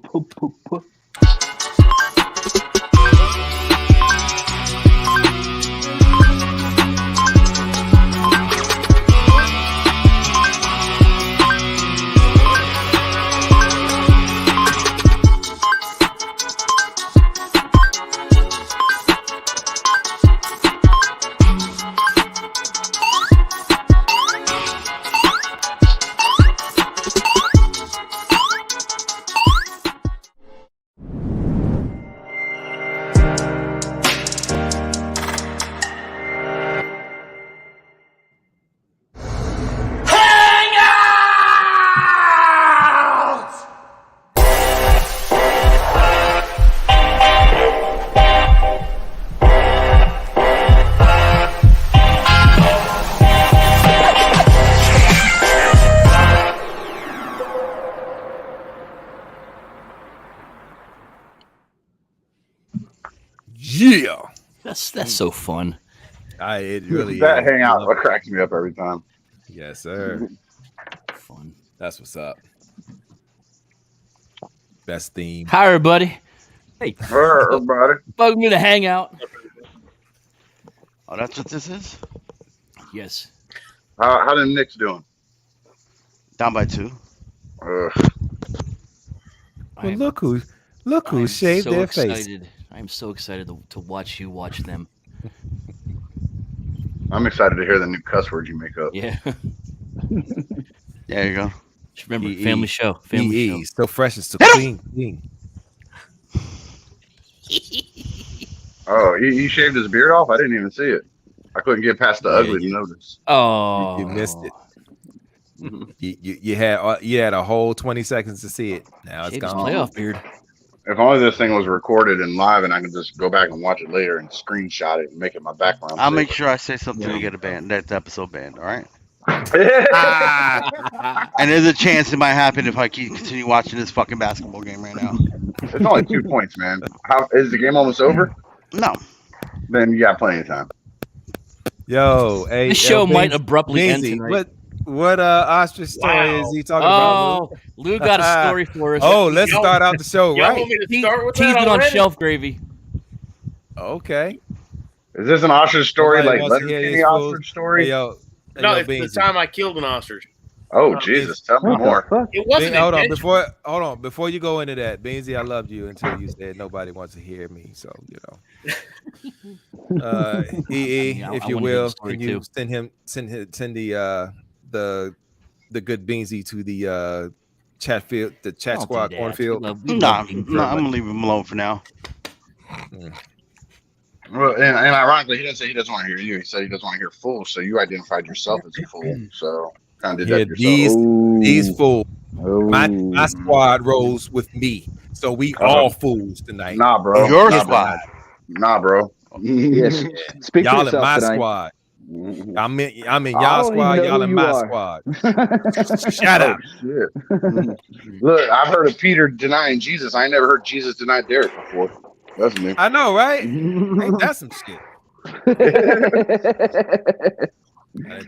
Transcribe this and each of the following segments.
Poop, poop, poop. Yeah, That's so fun. it really That is. hangout cracks me up every time. Yes, sir. Fun. That's what's up. Best theme. Hi, everybody. Hey, Everybody. welcome to the Hangout. Oh, that's what this is? Yes. How the Knicks doing? Down by 2. Ugh. Well, look who I'm shaved so their face. excited. I'm so excited to watch you watch them. I'm excited to hear the new cuss words you make up. Yeah. There you go. Just remember, EE. family show. Family EE, show. still fresh and still clean. Oh, he shaved his beard off? I didn't even see it. I couldn't get past the ugly to notice. Oh, You missed it. You had a whole 20 seconds to see it. Now it's Shaved his gone. playoff beard. If only this thing was recorded and live and I could just go back and watch it later and screenshot it and make it my background. I'll make sure I say something to get a ban. That episode banned, all right? And there's a chance it might happen if I continue watching this fucking basketball game right now. It's only 2 points, man. Is the game almost over? No. Then you got plenty of time. Yo, hey, This show might Beans- abruptly end Beansy, tonight. what ostrich story is he talking about? Oh, Lou got a story for us. Oh, let's start out the show Y'all right. want me to start with Teased that it on already? shelf gravy. Okay. Is this an ostrich story Nobody like wants to hear Letterkenny these fools. ostrich story? Hey, yo, No, yo, it's Beansy. the time I killed an ostrich. Oh, Jesus. Tell me What the more. fuck? It wasn't Hold intentional. on, before you go into that, Beansy, I loved you until you said nobody wants to hear me. So EE, Yeah, if I you wanna hear the will, story can you too. send the good Beansy to the chat field, the chat Don't squad do that. cornfield. We love Nah, being I'm going to leave him alone for now. Well, and ironically, he didn't say he doesn't want to hear you. He said he doesn't want to hear fools. So you identified yourself as a fool. So kind of did that yourself. These fools. My Oh. squad rolls with me, so we all fools tonight. Nah, bro. Your Nah, squad. Nah, bro. Yes. Speak for Y'all in yourself my tonight. squad. I'm in I y'all don't squad. even know Y'all who in you my are. squad. Shut Oh, up. shit. Look, I've heard of Peter denying Jesus. I ain't never heard Jesus deny Derek before. That's new. I know, right? Ain't that some shit? I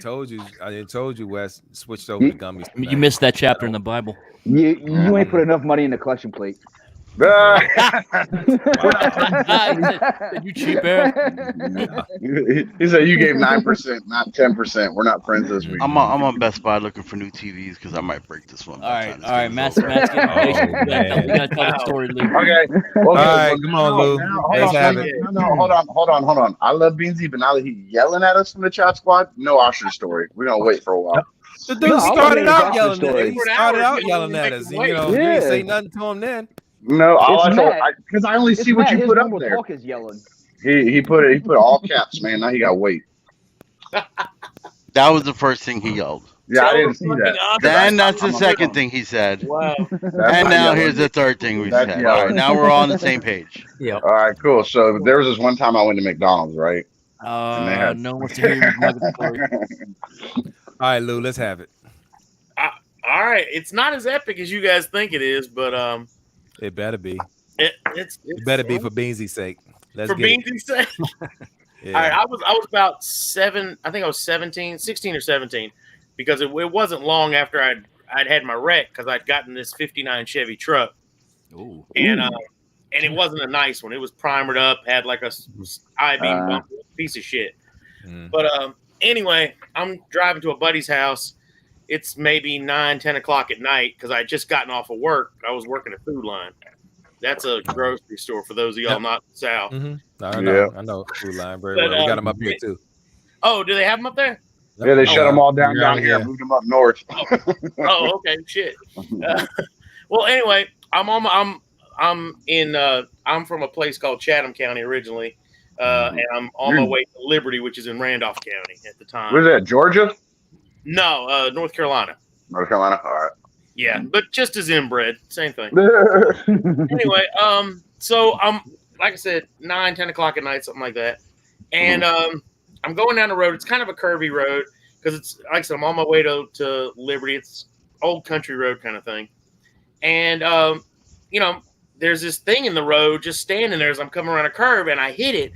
told you, Wes switched over to gummies. You tonight. missed that chapter in the Bible. you ain't put enough money in the collection plate. You cheap ass. He said you gave 9%, not 10%. We're not friends this week. I'm on Best Buy looking for new TVs because I might break this one. All by the right, time this all right, game is Matt's over. getting patient. Oh, man. We gotta tell the story, Lou. Okay. All right, come on, Lou. Let's have it. No, hold on. I love Beansy, but now that he's yelling at us from the chat squad, no ostrich story. We're gonna wait for a while. The dude No, I wanna started hear out the yelling story. at us. He started out yelling at us. You know, you ain't say nothing to him then. No, It's Matt. because I only It's see what Matt, you his put up normal there. talk is yelling. He put all caps, man. Now he got weight. That was the first thing he yelled. Yeah, I Tell didn't the see fucking that. ostrich. Then that's the I'm a second victim. thing he said. Wow. That's And not now yelling. here's the third thing we That's said. yelling. All right, now we're all on the same page. Yep. All right, cool. So there was this one time I went to McDonald's, right? And they had- No one wants to hear your nugget story. All right, Lou, let's have it. All right. It's not as epic as you guys think it is, but It better be. it's It better be for Beansy's sake. Let's for get it. Beansy's sake. Yeah. All right, I was about 7. I think I was 16 or 17, because it wasn't long after I'd had my wreck, because I'd gotten this '59 Chevy truck, Ooh. and it wasn't a nice one. It was primered up, had like a I-beam bumper, piece of shit. But anyway, I'm driving to a buddy's house. It's maybe 9-10 o'clock at night because I had just gotten off of work. I was working at Food Line. That's a grocery store for those of y'all not in the South. I know Food Line very well. We got them up here too. Oh, do they have them up there? Yeah, they shut them all down here. Moved them up north. Oh, okay, shit. Well, anyway, I'm from a place called Chatham County originally, and I'm on my way to Liberty, which is in Randolph County at the time. Where's that? Georgia? No, North Carolina. North Carolina. All right. Yeah, but just as inbred, same thing. Anyway, so I'm like I said, 9-10 o'clock at night, something like that, and I'm going down the road. It's kind of a curvy road because it's like I said, I'm on my way to Liberty. It's old country road kind of thing, and there's this thing in the road just standing there as I'm coming around a curve, and I hit it.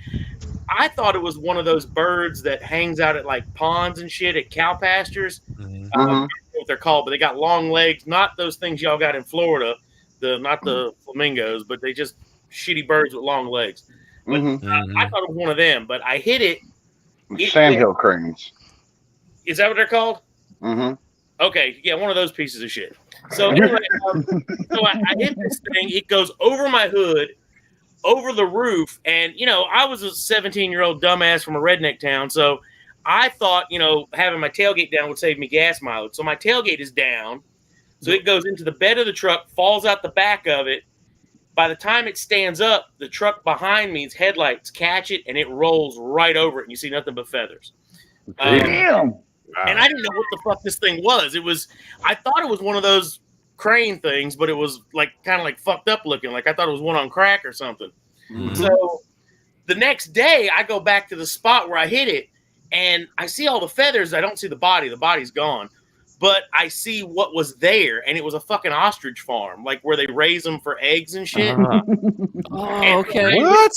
I thought it was one of those birds that hangs out at like ponds and shit at cow pastures. I don't know what they're called, but they got long legs. Not those things y'all got in Florida, not the flamingos, but they just shitty birds with long legs. But I thought it was one of them, but I hit it. Sandhill cranes. Is that what they're called? Okay, yeah, one of those pieces of shit. So anyway, I hit this thing. It goes over my hood, over the roof, and I was a 17-year-old dumbass from a redneck town, so I thought having my tailgate down would save me gas mileage. So my tailgate is down, so it goes into the bed of the truck, falls out the back of it. By the time it stands up, the truck behind me's headlights catch it, and it rolls right over it, and you see nothing but feathers. Damn. And I didn't know what the fuck this thing was. I thought it was one of those crane things, but it was like kind of like fucked up looking. Like I thought it was one on crack or something. So the next day I go back to the spot where I hit it and I see all the feathers. I don't see the body. The body's gone. But I see what was there, and it was a fucking ostrich farm, like where they raise them for eggs and shit. Oh, okay. What?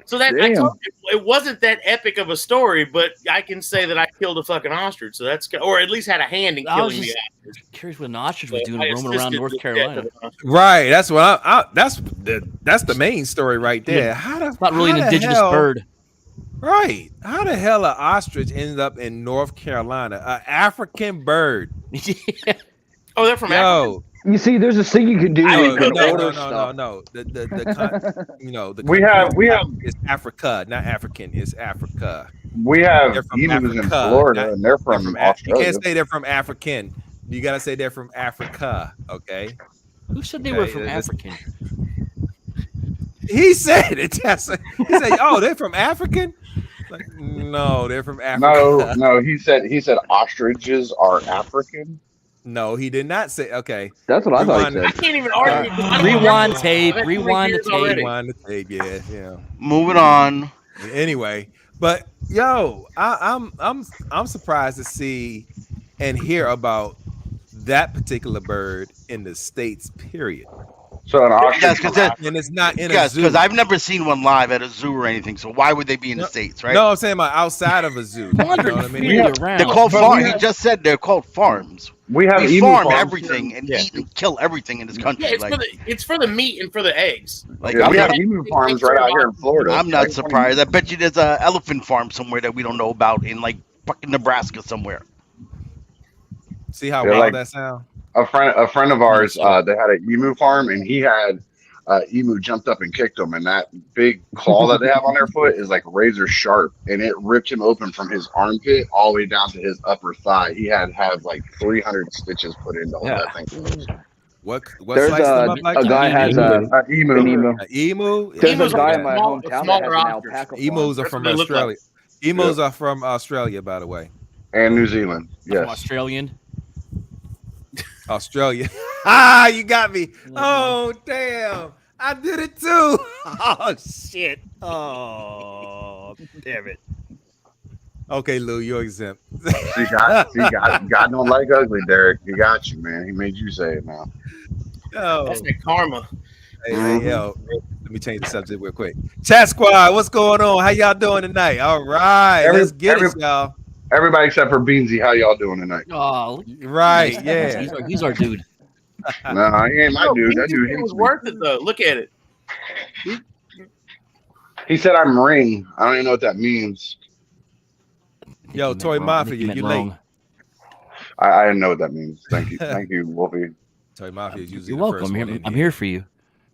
So that I told you, it wasn't that epic of a story, but I can say that I killed a fucking ostrich. So that's, or at least had a hand in killing the ostrich. Curious what an ostrich was doing roaming around North Carolina. Right. That's what that's the main story right there. How the, it's not really an indigenous bird. Right. How the hell an ostrich ended up in North Carolina? An African bird. Oh, they're from Africa. You see, there's this thing you can do. No. We have it's Africa, not African. It's Africa. We have emus in Florida, and they're from Australia. You can't say they're from African. You gotta say they're from Africa. Okay. Who said they were from African? He said it. He said, "Oh, they're from African." Like, no, they're from Africa. No. He said ostriches are African. No, he did not say. Okay, that's what I thought he said. I can't even argue. Rewind tape. Rewind the tape. Rewind the tape. Yeah. Moving on. Anyway, but yo, I'm surprised to see and hear about that particular bird in the States. Period. So an ostrich, and it's not in a zoo. Because I've never seen one live at a zoo or anything. So why would they be in the States, right? No, I'm saying about outside of a zoo. You know what I mean? They're called farms. He just said they're called farms. We farm everything and eat and kill everything in this country. Yeah, it's for the meat and for the eggs. Like, we have emu farms right out here in Florida. I'm not surprised. I bet you there's an elephant farm somewhere that we don't know about in like fucking Nebraska somewhere. See how wild that sound? A friend of ours, they had an emu farm, and he had emu jumped up and kicked him, and that big claw that they have on their foot is like razor sharp, and it ripped him open from his armpit all the way down to his upper thigh. He had like 300 stitches put into all that thing. What there's a guy has an emu. An emu? There's a guy in my hometown that has an alpaca farm. Emus are from Australia. Emus are from Australia, by the way. And New Zealand. Yes. Australian. Australia. You got me. Oh, damn. I did it too. Oh, shit. Oh, damn it. Okay, Lou, you're exempt. God don't like ugly, Derek. He got you, man. He made you say it now. Oh. That's the karma. Hey, yo, let me change the subject real quick. Chat Squad, what's going on? How y'all doing tonight? All right, let's get it, y'all. Everybody except for Beansy, how y'all doing tonight? Oh, right, yeah. He's our dude. No, he ain't my dude. That dude it was hates me. worth it though. Look at it. He said I'm ring. I don't even know what that means. Yo, Toy Mafia, you late. I didn't know what that means. Thank you. Thank you, Wolfie. Toy Mafia is usually You're the welcome. first one in I'm here for you.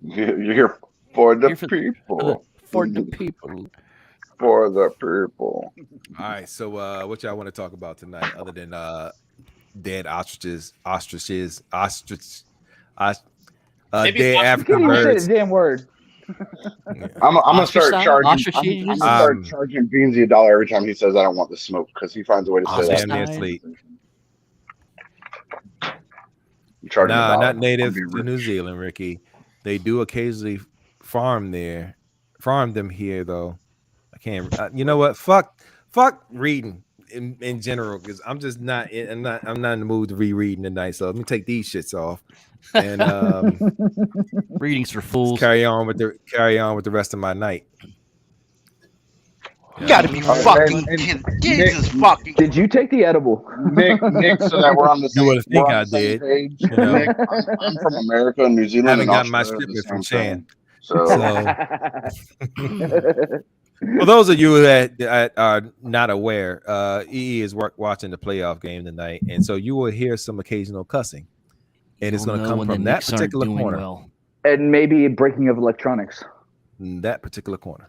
You're here for the Here for- people. For the people. For the people. All right, so what y'all want to talk about tonight other than dead ostriches, Maybe dead ostrich- African Can't even say birds. the damn word. I'm gonna start Ostrich charging. ostrich I'm cheese? gonna start charging Beansy $1 every time he says I don't want the smoke because he finds a way to say I'm that. damn near asleep. I'm charging Nah, $1. not native I'm to being New rich. Zealand, Ricky. They do occasionally farm them here though. I can't. You know what? Fuck reading in general because I'm just not. I'm not in the mood to rereading tonight. So let me take these shits off and Readings for fools. carry on with the rest of my night. You gotta be fucking kidding. Jesus fucking. Did you take the edible? Nick, so that we're on the You same, would think we're on I the same did. page. You know? Nick, I'm from America, New Zealand, Haven't and gotten my Australia. shipment The from same Chan. thing. So For those of you that are not aware, EE is watching the playoff game tonight, and so you will hear some occasional cussing, and it's going to come from that particular corner. Well. And maybe breaking of electronics. That particular corner.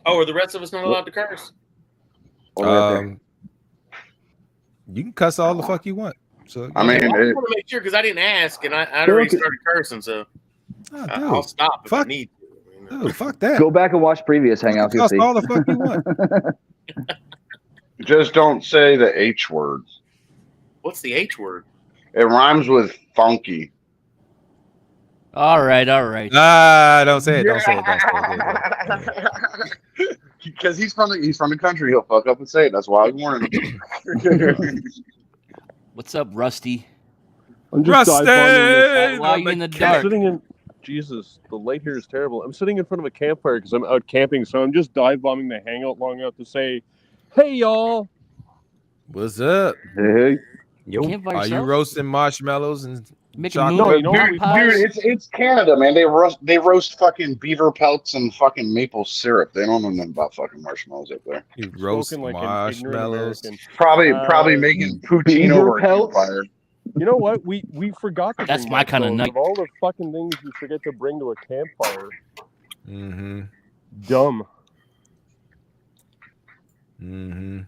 Oh, are the rest of us not allowed to curse? Right You can cuss all the fuck you want. So I mean, I want to make sure because I didn't ask, and I already started cursing, so I'll stop if I need to. Dude, fuck that. Go back and watch previous Hangouts. Cuss all the fuck you want. just don't say the H word. What's the H word? It rhymes with funky. All right. Don't say it. Don't say it. Because he's from the country, he'll fuck up and say it. That's why I was warning him. What's up, Rusty? I'm just Rusty! Why are you in the dark? Sitting in. Jesus, the light here is terrible. I'm sitting in front of a campfire because I'm out camping, so I'm just dive bombing the Hangout long enough to say, "Hey, y'all." What's up? Hey. Are you roasting marshmallows and making chocolate? Dude, it's Canada, man. They roast fucking beaver pelts and fucking maple syrup. They don't know nothing about fucking marshmallows up there. You roast like marshmallows. Probably making poutine over a campfire. You know what? We forgot to That's bring my kind of night. Of all the fucking things you forget to bring to a campfire. Mm-hmm. Dumb. Mm-hmm.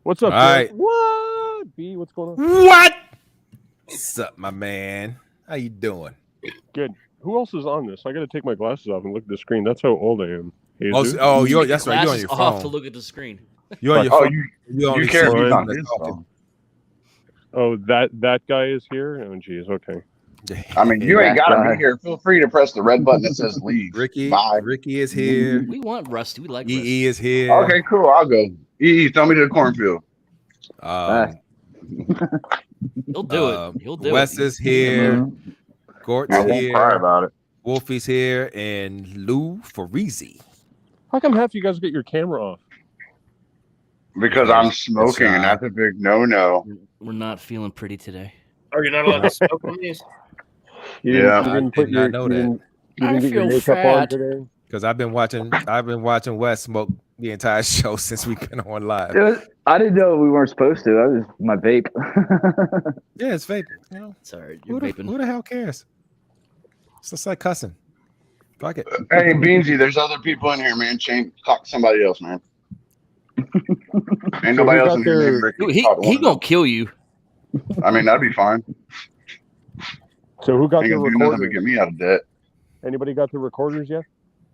What's up, all right. What? B, what's going on? What? What's up, my man? How you doing? Good. Who else is on this? I got to take my glasses off and look at the screen. That's how old I am. That's right. You're on your phone. Off to look at the screen. You're on your phone. You care if phone. he's on his phone. Oh, that guy is here? Oh, geez. Okay. I mean, you ain't got to be here. Feel free to press the red button that says leave. Ricky, bye. Ricky is here. We want Rusty. We like Rusty. EE is here. Okay, cool. I'll go. EE, throw me to the cornfield. He'll do it. He'll do Wes it. is here. Gort's I won't here. cry about it. Wolfie's here. And Lou Farisi. How come half you guys get your camera off? Because I'm smoking, and that's a big no-no. We're not feeling pretty today. Are you not allowed to smoke on these? Yeah, you didn't put your, know that. You didn't I get your feel makeup on fat. today? Because I've been watching Wes smoke the entire show since we've been on live. I didn't know we weren't supposed to. That was my vape. Yeah, it's vaping. You know, Sorry, who you're the, vaping. who the hell cares? It's just like cussing. Fuck it. Hey, Beansy, there's other people in here, man. Talk to somebody else, man. Ain't nobody else in here named Ricky. Dude, he gonna kill you. I mean, that'd be fine. So who got Ain't the gonna do nothing to recorders? get me out of debt. Anybody got the recorders yet?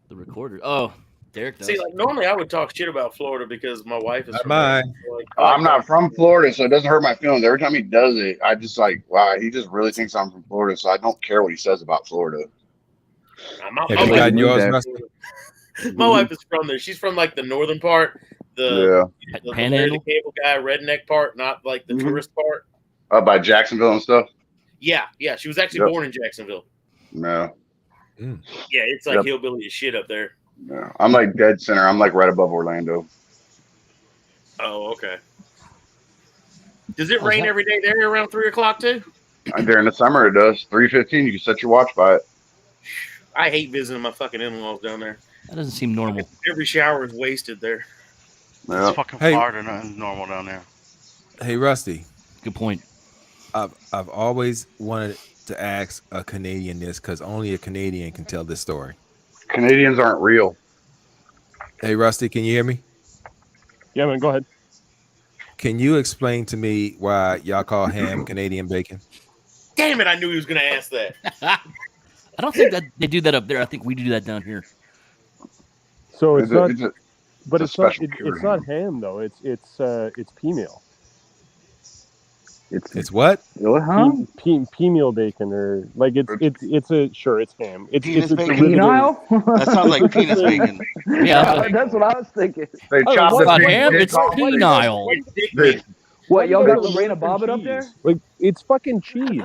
The recorder. Oh, Derek does. See, like normally I would talk shit about Florida because my wife is Not from mine. there. So, like, I'm not from Florida, so it doesn't hurt my feelings. Every time he does it, I just like, wow, he just really thinks I'm from Florida, so I don't care what he says about Florida. My Have you gotten yours, Rusty? My wife is from there. She's from like the northern part, the Panhandle? the cable guy redneck part, not like the tourist part. Up by Jacksonville and stuff? Yeah. She was actually born in Jacksonville. No. Yeah, it's like hillbilly as shit up there. No. I'm like dead center. I'm like right above Orlando. Oh, okay. Does it rain every day there around 3 o'clock too? During the summer, it does. 3:15. You can set your watch by it. I hate visiting my fucking in-laws down there. That doesn't seem normal. Every shower is wasted there. Yeah. It's fucking Hey. Florida, nothing normal down there. Hey, Rusty. Good point. I've always wanted to ask a Canadian this because only a Canadian can tell this story. Canadians aren't real. Hey, Rusty, can you hear me? Yeah, man, go ahead. Can you explain to me why y'all call ham Canadian bacon? Damn it! I knew he was going to ask that. I don't think that they do that up there. I think we do that down here. So it's not, it's a but it's it's a not. special cure It's not ham though. It's peameal. It's what? Huh? Peameal bacon, or like it's ham. It's Penis a bacon? derivative. Penile? That sounds like penis bacon. Yeah, That's what I was thinking. They Oh, chop what the about pig ham? dick It's off. penile. Dick They, meat. What, y'all got Cheese. Lorena Bobbitt up there? Like it's fucking cheese.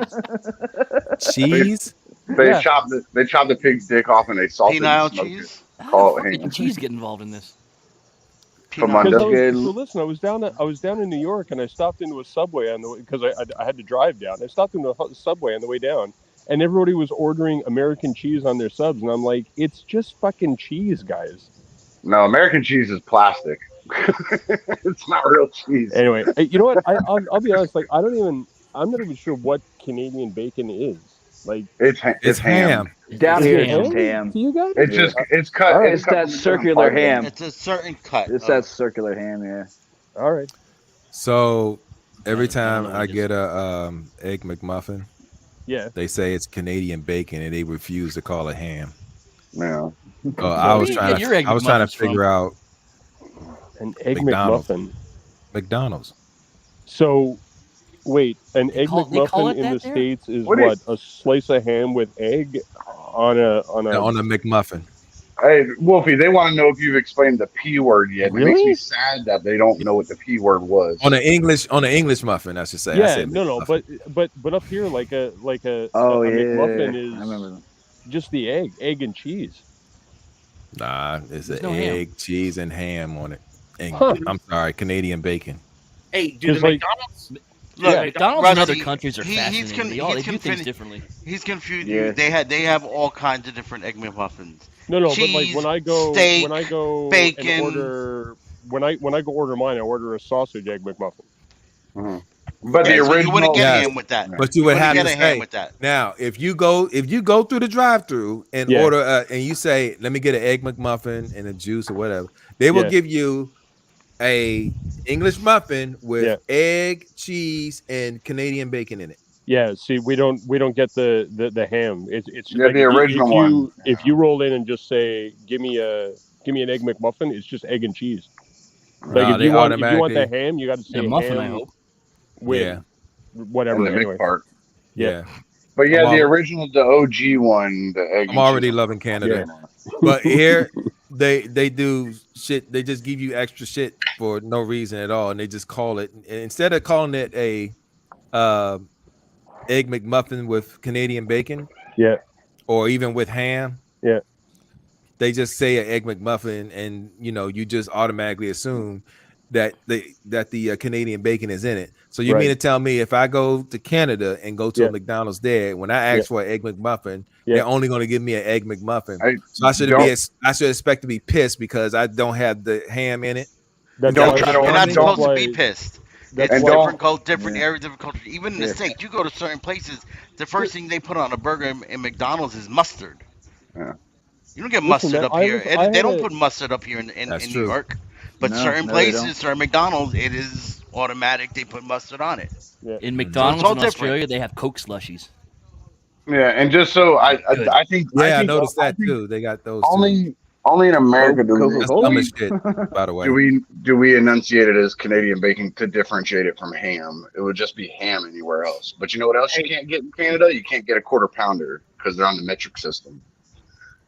Cheese? they Yeah. chop the pig's dick off and they salt it Penile and smoke cheese? How Call the it fuck did ham. cheese get involved in this? From Penile. under. Good. So listen, I was down in New York, and I stopped into a Subway on the way because I had to drive down. I stopped into a Subway on the way down, and everybody was ordering American cheese on their subs, and I'm like, it's just fucking cheese, guys. No, American cheese is plastic. It's not real cheese. Anyway, you know what? I'll be honest. Like, I'm not even sure what Canadian bacon is. Like, It's ham. Down It's here, ham. it's ham. to you guys? It's just it's cut. All right. It's cut that from a different circular part. ham. It's a certain cut. It's of- that circular ham, yeah. All right. So every I don't time know what I it is. get a egg McMuffin, Yeah. they say it's Canadian bacon and they refuse to call it ham. Yeah. I was Where do you trying get your egg to McMuffins figure out An egg McDonald's. McMuffin. McDonald's. So, wait, an They egg call McMuffin it in that the there? States is What what? is- A slice of ham with egg on a On a McMuffin. Hey, Wolfie, they want to know if you've explained the P word yet. It makes Really? me sad that they don't know what the P word was. On an English muffin, I should say. I Yeah, said no, McMuffin. but up here, like a Oh, a yeah. McMuffin I remember is that. just the egg and cheese. Nah, it's There's an no ham. egg, cheese, and ham on it. And Huh. I'm sorry, Canadian bacon. Hey, do the Just like- McDonald's? Look, Yeah. McDonald's in Rusty, other countries are he's fascinating. con- They he's do things confin- differently. He's confused. Yeah. They have all kinds of different egg McMuffins. No, but like Cheese, when I go steak, bacon. and order when I go order mine, I order a sausage egg McMuffin. Mhm. But Yeah, the so you wouldn't original, get Yes. ham with that. But you would wouldn't have get to a ham say with that. now if you go through the drive-through and Yeah. order and you say, let me get an egg McMuffin and a juice or whatever, they will Yeah. give you a English muffin with Yeah. egg, cheese, and Canadian bacon in it. Yeah, see, we don't get the ham. It's Yeah, like the original one. If you roll in and just say, give me an egg McMuffin, it's just egg and cheese. Like Nah, if they you want the automatically- ham, you got to say And a muffin, I ham hope. with Yeah. whatever. and the Anyway, big part. Yeah. But yeah, I'm the all- original, the OG one, the egg. I'm already loving Canada. But here they do shit, they just give you extra shit for no reason at all, and they just call it, and instead of calling it a egg McMuffin with Canadian bacon, Yeah. or even with ham, Yeah. they just say an egg McMuffin, and you just automatically assume that the Canadian bacon is in it. So you Right. mean to tell me if I go to Canada and go to Yeah. a McDonald's there, when I ask for an egg McMuffin, Yeah. they're only going to give me an egg McMuffin? Hey, So I should don't- expect to be pissed because I don't have the ham in it. That's Don't why- try to You're order not Don't- supposed to why- be pissed. that's It's why- different culture, different Yeah. areas, different culture. Even in the Yeah. States, you go to certain places, the first thing they put on a burger in McDonald's is mustard. Yeah. You don't get Listen, mustard man, up I here. was- I They had don't a- put mustard up here in That's New true. York. But No, certain no, they places, don't. certain McDonald's, it is automatic. They put mustard on it. In McDonald's all in different. Australia, they have Coke slushies. Yeah, and just so I Good. think Yeah, I think- noticed I that think too. They got those too. Only in America do we, That's Coca-Cola? dumb as shit, by the way. do we enunciate it as Canadian bacon to differentiate it from ham. It would just be ham anywhere else. But you know what else you can't get in Canada? You can't get a quarter pounder because they're on the metric system.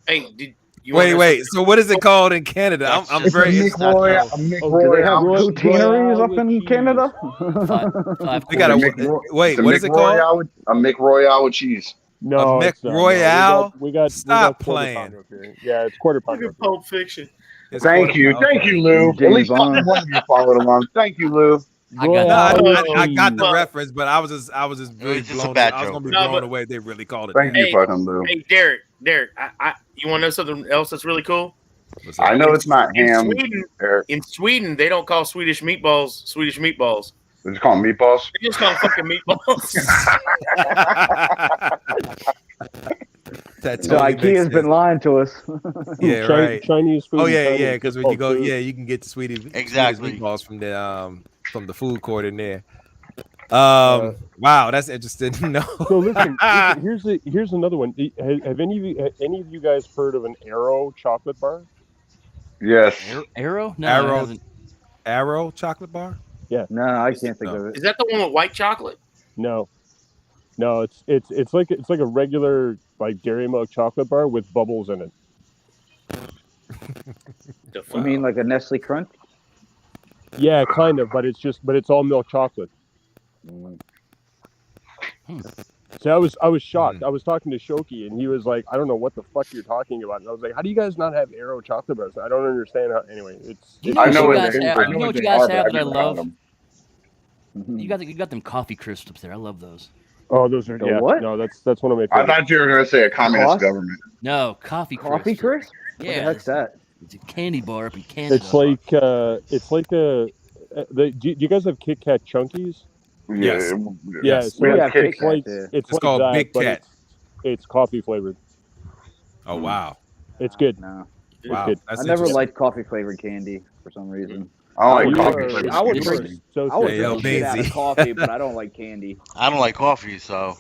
Hey, did you wanna know Wait. So what is it called in Canada? That's I'm just- very. It's not McRoyal. those. A Do they have McRoyal. poutineries up with in cheese. Canada? Five They got a quarters. wait. It's a What is it called? McRoyal with- A McRoyal with cheese. No, A it's not. McRoyale? We got Stop quarter playing. pounder up here. Yeah, it's quarter Look pounder. at up here. Pulp Fiction. It's Thank quarter you, pounder. Lou. At James least Bond. one of you followed along. Thank you, Lou. I got I got the reference, but I was just really just a blown. bad I was joke. gonna be No, blown but- away. They really called it. Thank that. you, fucking Lou. Hey, Derek, you want to know something else that's really cool? What's up? I know it's not In ham, Sweden, Eric. in Sweden, they don't call Swedish meatballs Swedish meatballs. They just call them meatballs. They just call them fucking meatballs. That So totally IKEA's makes been sense. lying to us. Yeah, right. Chinese food. Oh in yeah, China yeah. is Because just when you called go, food. yeah, you can get Swedish Exactly. meatballs from the food court in there. Wow, that's interesting to know. So listen, here's another one. Have any of you guys heard of an Arrow chocolate bar? Yes. Arrow? No, Arrow. I haven't. Arrow chocolate bar? No, I can't think of it. Is that the one with white chocolate? No, it's like a regular like dairy milk chocolate bar with bubbles in it. The You fuck? mean like a Nestle Crunch? Yeah, kind of, but it's all milk chocolate. So I was shocked. I was talking to Shoki, and he was like, "I don't know what the fuck you're talking about." And I was like, "How do you guys not have Arrow chocolate bars?" I don't understand how. Anyway, it's. You know I what know you what guys they have? are. You know what you they guys are, but have I've that I never had love? them. Mhm. You got them coffee crisps up there. I love those. Oh, those are The yeah. what? No, that's one of my I favorites. thought you were going to say a communist Cost? government. No, coffee Coffee crisps. crisp? What the Yeah, heck's that? it's a candy bar up in Canada. It's like a. Do you guys have Kit Kat Chunkies? Yes. Yeah, Yes. so We have it's, Kit it's Kat, like yeah. it's It's like called that, Big but Cat. it's coffee flavored. Oh wow. It's good. No. Wow. good. That's I never interesting. liked coffee flavored candy for some reason. I don't like You coffee are- flavored I would you candy. are drink- so I would Hey, yo, drink the shit out of Beansy. coffee, but I don't like candy. I don't like coffee, so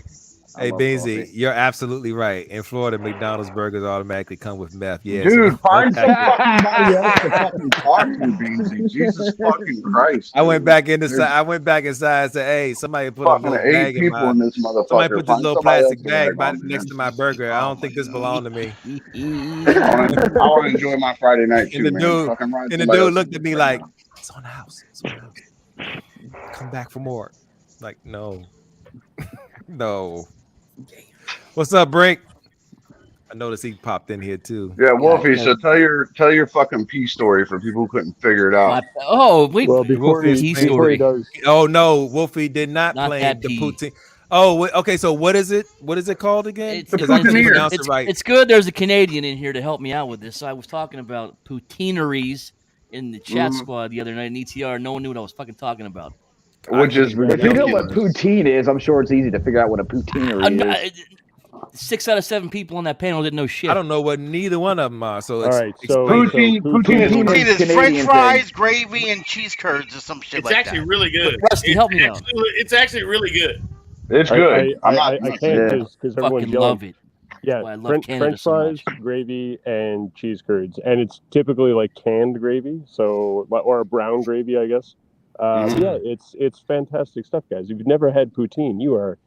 I Hey, love Beansy, coffee. you're absolutely right. In Florida, McDonald's burgers automatically come with meth. Yeah, Dude, so find some don't pack fucking body else to fucking talk to, Beansy. Jesus fucking Christ. I went dude. back inside. There's I went back inside and said, "Hey, somebody put a fucking little 8 bag in people my. in this motherfucker. Somebody put this Find little somebody plastic else to bag rag on, next man. to my burger. I Oh don't think my this belonged to me." I want to enjoy my Friday night And too, the man. dude- Fucking ride And the somebody dude else's looked at me right like, now. "It's on the house. It's on the house. Come back for more." Like, no, no. What's up, Brink? I noticed he popped in here too. Yeah, Wolfie. Yeah. So tell your fucking pee story for people who couldn't figure it out. Oh wait, Well, before Wolfie's he, pee before he story. does, Oh no, Wolfie did not Not play that the pee. poutine. Oh, okay. So what is it? What is it called again? It's, Because I couldn't poutineer. pronounce it right. it's good. There's a Canadian in here to help me out with this. So I was talking about poutineries in the chat squad the other night in ETR. No one knew what I was fucking talking about. Which is If you know what ridiculous. poutine is, I'm sure it's easy to figure out what a poutineery is. 6 out of 7 people on that panel didn't know shit. I don't know what neither one of them are. So all right. So Poutine- poutine is- poutine Poutine is Canadian French thing. fries, gravy, and cheese curds or some shit It's like actually that. really good. Rusty, help me out. It's actually really good. It's good. I can't Yeah. because everyone's Fucking yelling. love it. Yeah, why I love French, Canada French so fries, much. gravy, and cheese curds, and it's typically like canned gravy, so or a brown gravy, I guess. Yeah, it's fantastic stuff, guys. If you've never had poutine, you are,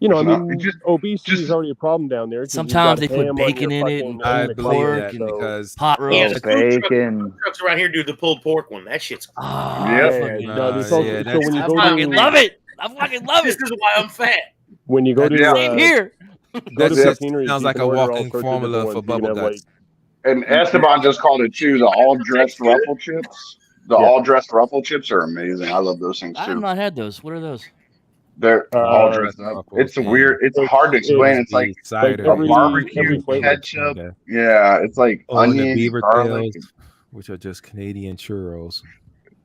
I mean, obesity is already a problem down there. 'cause you've Sometimes got they put ham on bacon your in it fucking and I egg the believe pork that and because pot Yeah, roast. the food Bacon. trucks around here do the pulled pork one. That shit's. Ah, Yeah. I yeah, fucking, no, there's also, yeah, so that's- when you I go fucking to love it. I fucking love This it. is why I'm fat. when you go to Yeah. Same here. go that to shit poutineries, sounds you like can a order all walking sorts of formula different for ones. You can bubble have, guts. And Esteban just called it too. The all dressed ruffle chips. The Yeah. all dressed ruffle chips are amazing. I love those things I have too. not had those. What are those? They're all dressed up. Ruffles, It's yeah. weird. It's It's- hard to explain. it's It's like cider, every- barbecue, every flavor. ketchup. Yeah, it's like Oh, and the onion, beaver garlic. tails, which are just Canadian churros.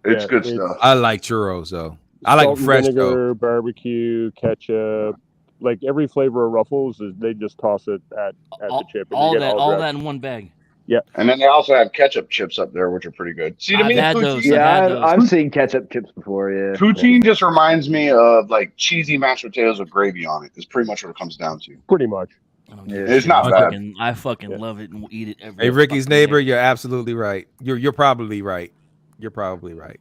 It's Yeah, good it's- stuff. I like churros though. I like salt them fresh and though. vinegar, barbecue, ketchup, like every flavor of Ruffles, they just toss it at the chip. And All you get that dressed. in one bag. And then they also have ketchup chips up there, which are pretty good. See, to I've me, had poutine, those. Yeah, had those. I've seen ketchup chips before. Yeah. poutine just reminds me of like cheesy mashed potatoes with gravy on it. Is pretty much what it comes down to. Pretty much. I don't Yeah, give a it's shit. not bad. I fucking Yeah. love it and will eat it every Hey, Ricky's fucking neighbor, day. you're absolutely right. You're probably right. You're probably right.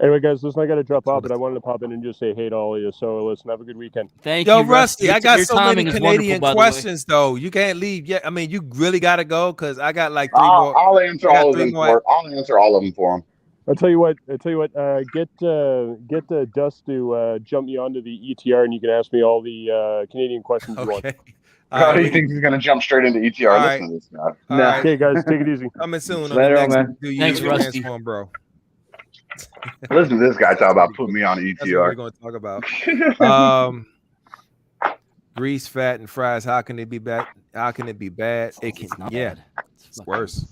Anyway, guys, listen, I got to drop off, but I wanted to pop in and just say hey to all of you. So listen, have a good weekend. Thank Yo, you, Rusty, I got Your so many timing is wonderful, Canadian by the way. questions though. You can't leave yet. I mean, you really got to go because I got like 3 more. I'll answer I got all of 3 them more. I'll answer all of them for them. I'll tell you what. Get Dust to jump me onto the ETR, and you can ask me all the Canadian questions you want. Okay. How All do you right. think he's gonna jump straight into ETR? All Listen to this guy. All Nah. right. Okay, guys, take it easy. Coming soon on Later the on, next man. Do You Thanks, Use Your Rusty. Transform, bro. Listen to this guy talk about putting me on an That's what we're ETR. going to talk about. Grease, fat, and fries. How can it be bad? How can it be bad? It can. It's not Yeah, bad. it's worse.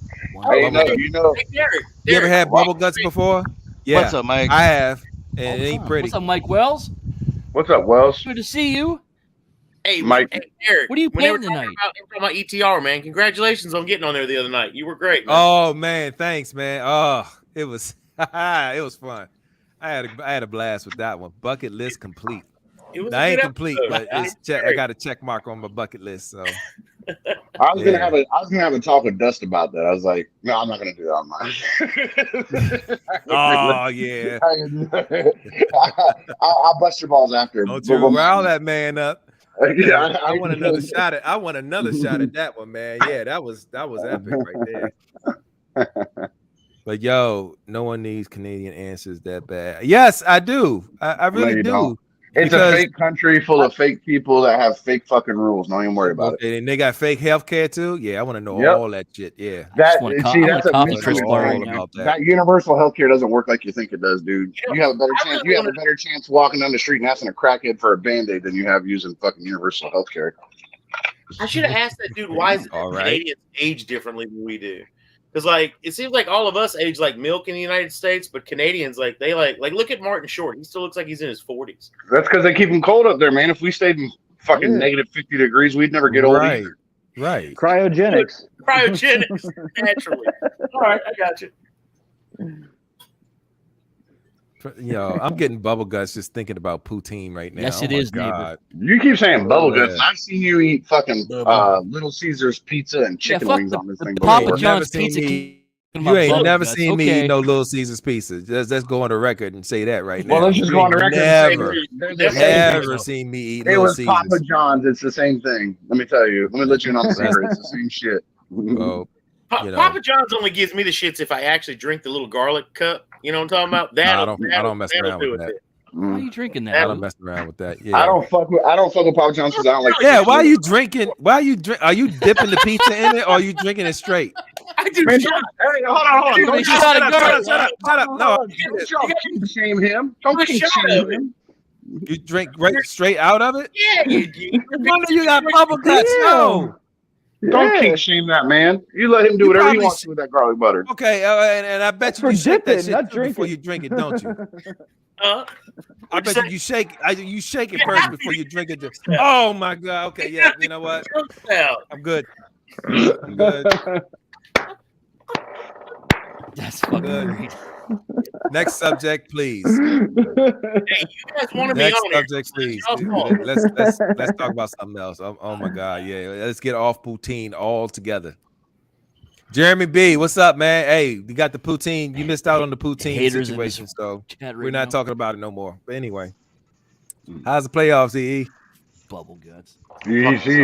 Hey, Bubble guts. you know, Hey, Derek, You ever Derek, had bubble guts before? Yeah, What's up, Mike? I have, and All it the ain't time. pretty. What's up, Mike Wells? what's up, Wells? Good to see you. hey, Mike. hey, Derek. What are you when they were painting talking tonight? about ETR, man, congratulations on getting on there the other night. You were great, man. Oh man, thanks, man. Oh, it was it was fun. I had a blast with that one. Bucket list complete. It was Now, a I good ain't complete, episode. but it's check. I got a check mark on my bucket list. So I was Yeah. gonna have a talk with Dust about that. I was like, no, I'm not gonna do that on mine. oh yeah, I'll bust your balls after. don't But you rile that man up. Yeah, I want another shot at. I want another shot at that one, man. Yeah, that was epic right there. But yo, no one needs Canadian answers that bad. Yes, I do. I really you do. don't. It's Because- a fake country full of fake people that have fake fucking rules. Don't even worry about it. Okay, and they got fake healthcare too. Yeah, I want to know Yep. all that shit. Yeah. That wanna see, co- I that's wanna a copy Chris misunderstanding. Paul right now. about that. That universal healthcare doesn't work like you think it does, dude. You know, You have a better I chance. really You have a wanna- better chance walking down the street and asking a crackhead for a Band-Aid than you have using fucking universal healthcare. I should have asked that dude why is All right. Canadians age differently than we do. Because like it seems like all of us age like milk in the United States, but Canadians like they like look at Martin Short. He still looks like he's in his 40s. That's because they keep them cold up there, man. If we stayed in fucking negative 50 degrees, we'd never get old Right. either. Right. Cryogenics. Cryogenics, naturally. All right, I got you. You know, I'm getting bubble guts just thinking about poutine right now. Yes, Oh it my is, neighbor. God. You keep saying bubble Yeah. guts. I've seen you eat fucking Little Caesars pizza and chicken fuck wings the- on this the thing Papa before. John's Never seen pizza. me- Talking You about ain't bubble never guts. seen me Okay. eat no Little Caesars pizza. Let's go on the record and say that right now. Well, let's just You go on the ain't record and Never, say they're the same never thing. seen me eat It Little was Caesars. Papa John's. It's the same thing. Let me tell you. Let me let you in on the secret. It's the same shit. Well, you know. Papa John's only gives me the shits if I actually drink the little garlic cup. You know what I'm talking about? That I don't mess around with that. Why are you drinking that? I Lou? don't mess around with that. Yeah. I don't fuck with Papa John's because I don't like. Yeah, why are you drinking? Why are you drink? Are you dipping the pizza in it, or are you drinking it straight? I do. Man, shit. hey, hold on. Dude, Don't they shut shot up, a gun. shut up. No, Hold on. don't y'all kink shame him. Don't Take a kink shot shame of it. him. You drink right straight out of it? Yeah, you. Wonder you got bubble guts. No. Don't kink shame that man. You let him do You whatever he probably wants to with that garlic butter. Okay, and I bet you for shake that dipping, shit not too before drinking. you drink it, don't you? Uh, I bet you shake. You shake it first before you drink it. Oh my god. Okay, yeah. You know what? I'm good. I'm good. That's fucking Good. great. Next subject, please. Hey, you guys want to be Next on there? subject, please. Y'all's fault. Let's talk about something else. Oh my god, yeah. Let's get off poutine altogether. Jeremy B, what's up, man? Hey, you got the poutine. You missed out on the poutine Haters in this situation, so Chat we're right not now. talking about it no more. But anyway, how's the playoffs, EE? Bubble guts. He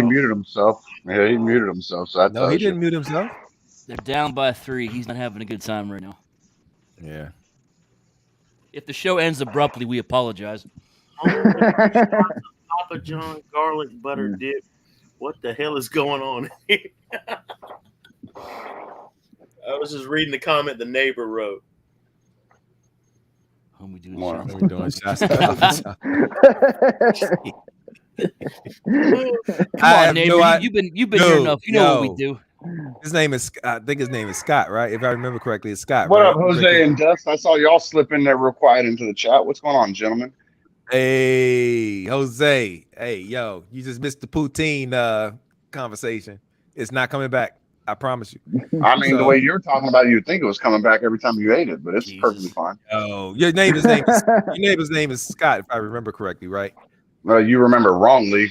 muted himself. Yeah, he muted himself. So that No, he tells you. didn't mute himself. They're down by 3. He's not having a good time right now. Yeah. If the show ends abruptly, we apologize. Papa John garlic butter dip. What the hell is going on here? I was just reading the comment the neighbor wrote. Homie doing Wow. shots. We're doing shots at Papa John. Come I on, have neighbor. no idea. You've been here Dude, enough. You know what we yo. do. His name is, I think his name is Scott, right? If I remember correctly, it's Scott. What right? up, Jose and Dust? I saw y'all slip in there real quiet into the chat. What's going on, gentlemen? Hey, Jose. Hey, yo, you just missed the poutine conversation. It's not coming back. I promise you. I mean, the So- way you're talking about it, you'd think it was coming back every time you ate it, but it's Jesus. perfectly fine. Oh, your neighbor's name is Scott, if I remember correctly, right? You remember wrongly.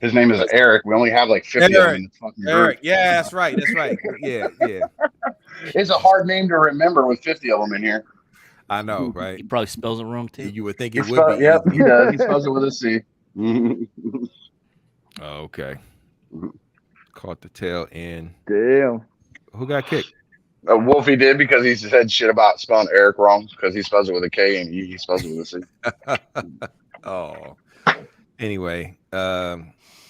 His name is Eric. We only have like 50 of them in the fucking group. Eric. Yeah, that's right. That's right. Yeah. It's a hard name to remember with 50 of them in here. I know, right? He probably spells it wrong too. You would think He it would be. Yep, easy. he does. He spells it with a C. Oh, okay. Caught the tail end. Damn. Who got kicked? Wolfie did because he said shit about spelling Eric wrong because he spells it with a K and he spells it with a C. Oh. Anyway,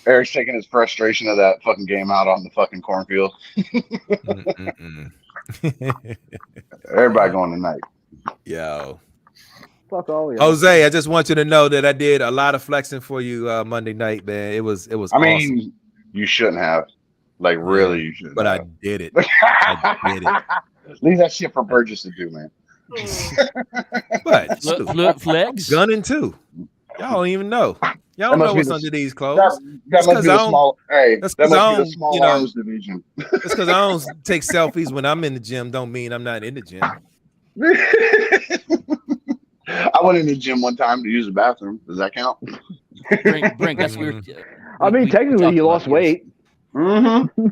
Eric's taking his frustration of that fucking game out on the fucking cornfield. Everybody going tonight. Yo. Fuck all y'all. Jose, I just want you to know that I did a lot of flexing for you Monday night, man. It was I awesome. mean, you shouldn't have. Like, really, you shouldn't But have. I did it. I did it. Leave that shit for Burgess to do, man. But Flex. gunning too. Y'all don't even know. Y'all don't know what's under these clothes. That must be the small. Hey, that's that 'cause must I be the don't, small you know, arms division. Just because I don't take selfies when I'm in the gym don't mean I'm not in the gym. I went in the gym one time to use the bathroom. Does that count? Brink, that's weird. I mean, technically, you lost weight. Mm-hmm.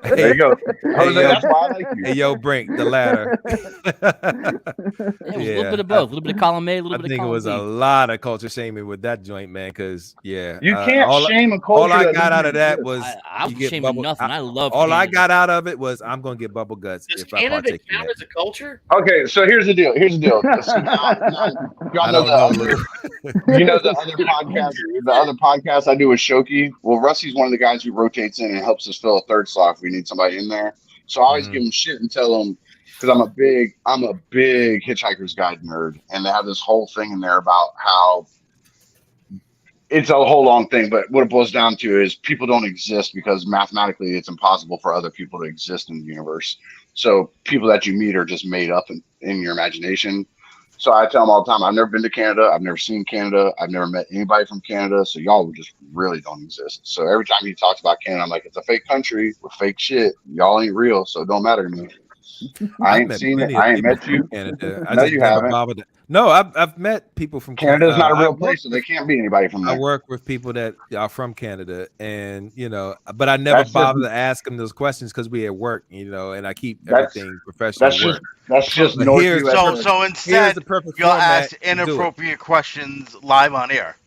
Hey, There you go. Hey, yo, that's why I like you. hey, yo, Brink, the latter. It was a little bit of both, a little bit of column A, a little I bit of think it column was B. a lot of culture shaming with that joint, man. Because You can't shame a culture. All I got out of that was I was shaming nothing. I love all Canada. I got out of it was I'm gonna get bubble guts Does if I Canada partake in count that. as a culture? Okay, so here's the deal. So now, y'all I know don't the know, other, you know the other podcast I do with Shoki. Well, Rusty's one of the guys who rotates in and helps us fill a third slot if we need somebody in there. So I always give him shit and tell him, because I'm a big Hitchhiker's Guide nerd, and they have this whole thing in there about how it's a whole long thing, but what it boils down to is people don't exist because mathematically it's impossible for other people to exist in the universe. So people that you meet are just made up in your imagination. So I tell them all the time, I've never been to Canada. I've never seen Canada. I've never met anybody from Canada. So y'all just really don't exist. So every time he talks about Canada, I'm like, it's a fake country with fake shit. Y'all ain't real. So it don't matter to me. I ain't seen it. I ain't met you. Canada. No, you haven't. No, I've met people from Canada. Canada's not a real I place, so there can't be anybody from there. I work with people that are from Canada, and but I never bother to ask them those questions because we at work, and I keep everything professional. That's just North US. So instead, you'll ask inappropriate questions live on air.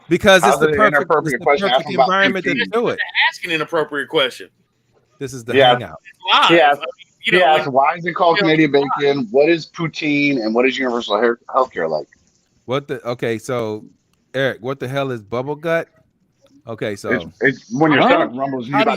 Because it's the perfect environment to do it. Ask an inappropriate question. This is the hangout. Live. Yeah. Why is it called Canadian bacon? What is poutine and what is universal healthcare like? Okay, so Eric, what the hell is bubble gut? Okay, so it's when your stomach rumbles. How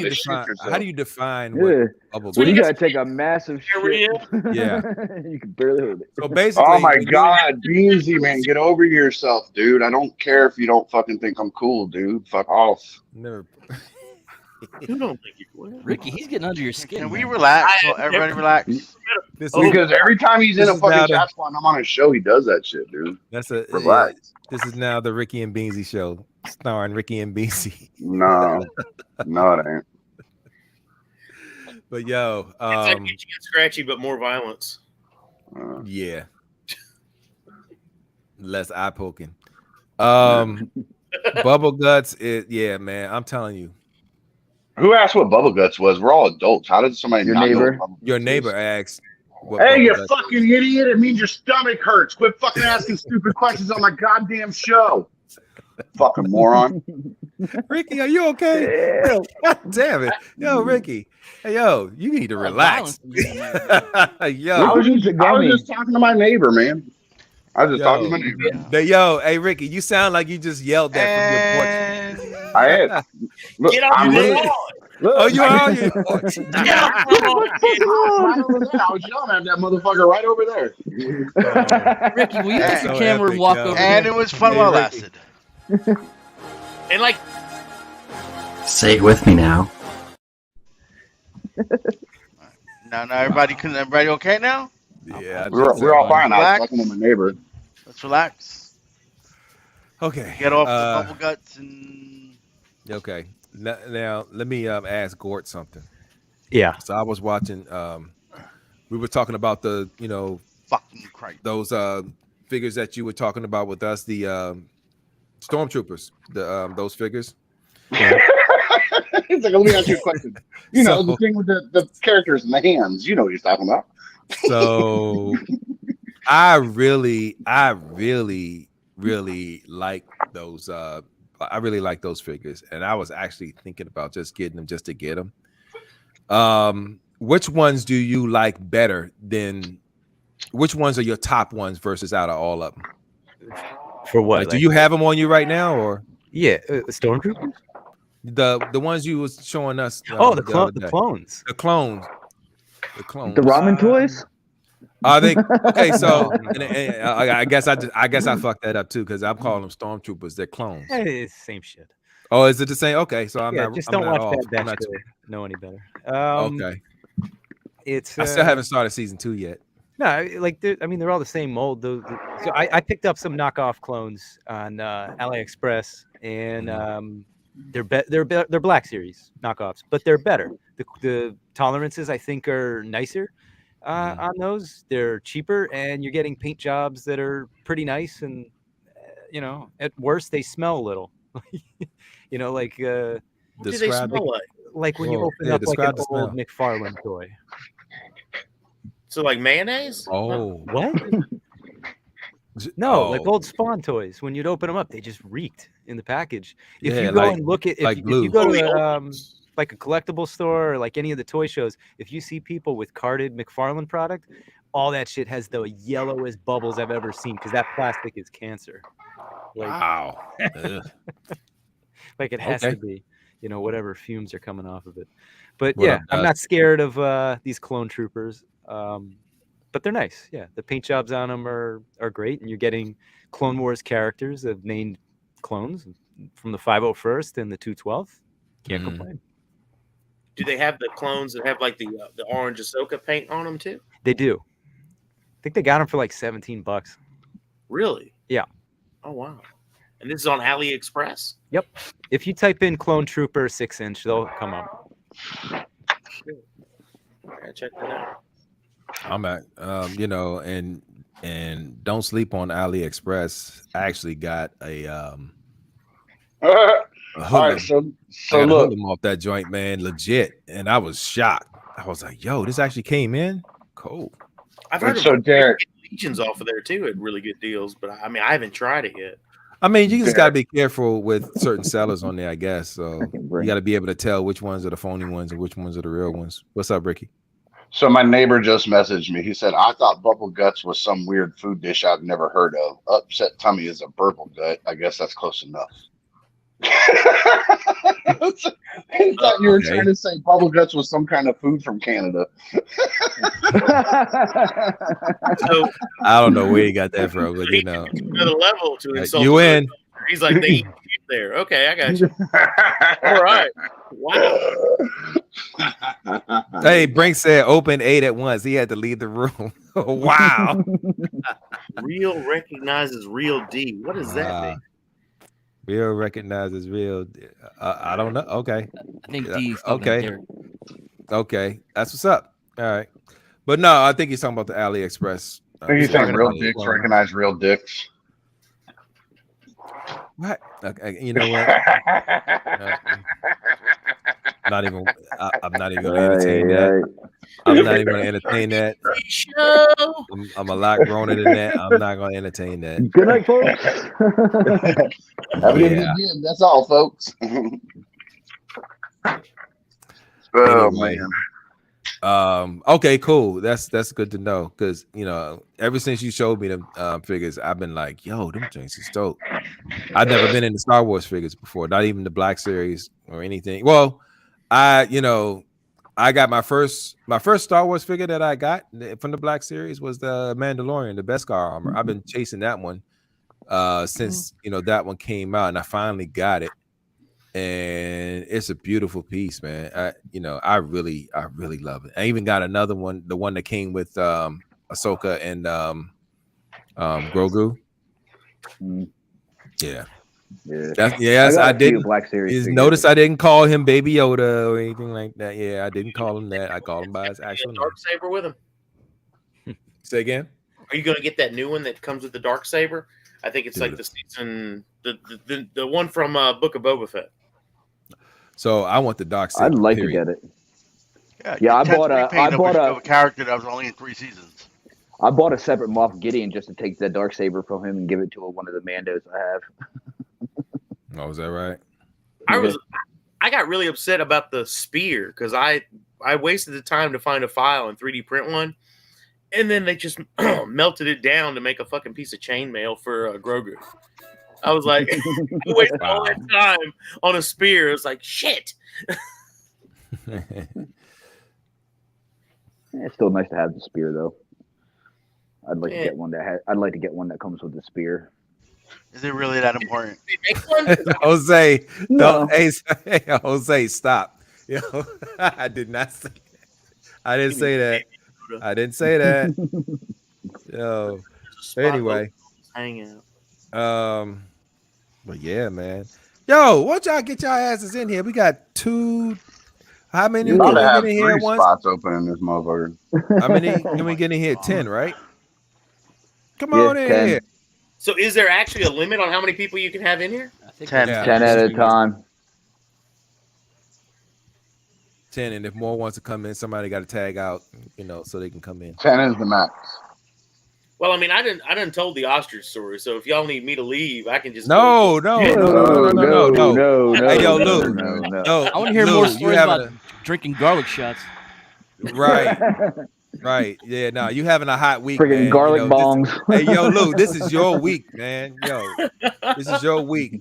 do you define what bubble gut? Well, you gotta take a massive shit. Yeah, you can barely hold it. So basically, oh my god, Beansy, man, get over yourself, dude. I don't care if you don't fucking think I'm cool, dude. Fuck off. Never. You don't think you're cool, Ricky? He's getting under your skin. Can we relax? So everybody relax. Because every time he's in a fucking chat squad and I'm on a show, he does that shit, dude. Relax. This is now the Ricky and Beansy show, starring Ricky and Beansy. No, it ain't. But yo, it's like itchy and scratchy, but more violence. Yeah, less eye poking. Bubble guts. Yeah, man. I'm telling you. Who asked what bubble guts was? We're all adults. How did somebody Your neighbor? Your neighbor asked. Hey, you fucking idiot! It means your stomach hurts. Quit fucking asking stupid questions on my goddamn show. Fucking moron. Ricky, are you okay? God damn it. Yo, Ricky. Hey, yo, you need to relax. Yo. I was just talking to my neighbor, man. I was just talking to my neighbor. Hey, Ricky, you sound like you just yelled that from your porch. I had. Look, get off your lawn. Oh, you are on your porch. I was yelling at that motherfucker right over there. Ricky, will you take the camera and walk over and it was fun while it lasted. And like, say it with me now. Now, everybody okay now? Yeah, we're all fine. I was talking to my neighbor. Let's relax. Okay. Get off the bubble guts and. Okay. Now let me ask Gort something. Yeah. So I was watching. We were talking about the fucking Christ. Those figures that you were talking about with us, the stormtroopers, those figures. Yeah. He's like, let me ask you a question. The thing with the characters and the hands. You know what he's talking about. So I really like those. I really like those figures, and I was actually thinking about just getting them just to get them. Which ones do you like better than? Which ones are your top ones versus out of all of them? For what? Like, do you have them on you right now, or stormtroopers? The ones you was showing us. The clones. The clones. The ramen toys. I think okay. So I guess I fucked that up too because I'm calling them stormtroopers. They're clones. It's the same shit. Oh, is it the same? Okay, so I'm Just I'm don't not watch off. Bad I'm Batch not to know any better. okay. It's I still haven't started season 2 yet. No, like they're all the same mold. So I picked up some knockoff clones on AliExpress, and they're Black Series knockoffs, but they're better. The tolerances I think are nicer on those. They're cheaper, and you're getting paint jobs that are pretty nice. And at worst they smell a little. Like what do they smell like? Like when you open up like an old McFarlane toy. So like mayonnaise? Oh, what? No, like old Spawn toys. When you'd open them up, they just reeked in the package. If you go and look at, if you go to like a collectible store or like any of the toy shows, if you see people with carded McFarlane product, all that shit has the yellowest bubbles I've ever seen because that plastic is cancer. Like, wow. Like it has to be, whatever fumes are coming off of it. But I'm not scared of these clone troopers. But they're nice. Yeah, the paint jobs on them are great, and you're getting Clone Wars characters of named clones from the 501st and the 212th. Can't complain. Do they have the clones that have like the orange Ahsoka paint on them too? They do. I think they got them for like $17. Really? Yeah. Oh wow! And this is on AliExpress. Yep. If you type in Clone Trooper 6-inch, they'll come up. Gotta check that out. I'm at, and don't sleep on AliExpress. I actually got a Alright, so look, hoodlum off that joint, man, legit, and I was shocked. I was like, "Yo, this actually came in, cool." I've heard so Derek, Legions off of there too at really good deals, but I mean, I haven't tried it yet. I mean, you just got to be careful with certain sellers on there, I guess. So you got to be able to tell which ones are the phony ones and which ones are the real ones. What's up, Ricky? So my neighbor just messaged me. He said, I thought bubble guts was some weird food dish I've never heard of. Upset tummy is a burble gut. I guess that's close enough. He thought you were trying to say bubble guts was some kind of food from Canada. So I don't know where he got that from, but another level to insult. You in? He's like, they eat there. Okay, I got you. All right. Wow. Hey, Brink said open 8 at once. He had to leave the room. Wow. Real recognizes real D. What does that mean? Real recognizes real. I don't know. Okay. I think D's okay. Okay. That's what's up. All right. But no, I think he's talking about the AliExpress. I think he's saying real dicks recognize real dicks. What? Okay, you know what? I'm not even going to entertain that. I'm not even going to entertain that. I'm a lot growner than that. I'm not going to entertain that. Good night, folks. Have a good weekend. That's all, folks. Oh man. Okay, cool. That's good to know because ever since you showed me them figures, I've been like, yo, them drinks is dope. I've never been into Star Wars figures before, not even the Black Series or anything. Well, I got my first Star Wars figure that I got from the Black Series was the Mandalorian, the Beskar armor. I've been chasing that one since that one came out, and I finally got it. And it's a beautiful piece, man. I really love it. I even got another one, the one that came with Ahsoka and Grogu. Yeah. Yes, I didn't. Black Series. Notice I didn't call him Baby Yoda or anything like that. Yeah, I didn't call him that. I called him by his actual name. Darksaber with him. Say again. Are you going to get that new one that comes with the Darksaber? I think it's like the season, the one from Book of Boba Fett. So I want the Darksaber. I'd like to get it. Yeah, I bought a character that was only in 3 seasons. I bought a separate Moff Gideon just to take the Darksaber from him and give it to one of the Mandos I have. Oh, is that right? I got really upset about the spear because I wasted the time to find a file and 3D print one, and then they just melted it down to make a fucking piece of chainmail for Grogu. I was like, I wasted all that time on a spear. It's like shit. It's still nice to have the spear though. I'd like to get one that I'd like to get one that comes with a spear. Is it really that important? They make one? 'Cause Jose, No. don't, hey, Jose, stop. Yo, I did not say. I didn't say that. I didn't say that. Yo. there's a spot Anyway, hanging out. but yeah, man. Yo, won't y'all get y'all asses in here? We got two. How many Yeah. About can to we have get in here 3 at once? spots open in this motherfucker. How many can we get in here? 10, right? Come on in 10. here. So is there actually a limit on how many people you can have in here? I think 10. that's 10 at a interesting. time. 10, and if more wants to come in, somebody got to tag out, so they can come in. 10 is the max. Well, I mean, I didn't told the ostrich story, so if y'all need me to leave, I can just No. No. Hey, yo, Lou. no. No, I want to hear more Lou, you stories having about drinking garlic shots. right. Yeah, no, you having a hot week, Freaking man. garlic This- bongs. hey, yo, Lou, this is your week, man. Yo, this is your week.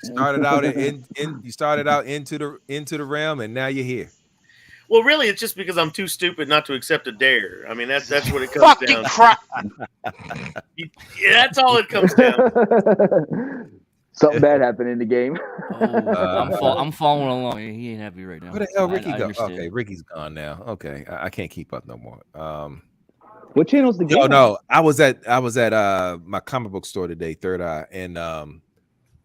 Started out you started out into the realm, and now you're here. Well, really, it's just because I'm too stupid not to accept a dare. I mean, that's what it comes Fucking down to. crap. Yeah, that's all it comes down to. Something bad happened in the game. Oh, I'm following along. He ain't happy right now. Where the hell Ricky I go? understand. Okay, Ricky's gone now. Okay, I can't keep up no more. What channel's the game? Oh no, I was at my comic book store today, Third Eye, and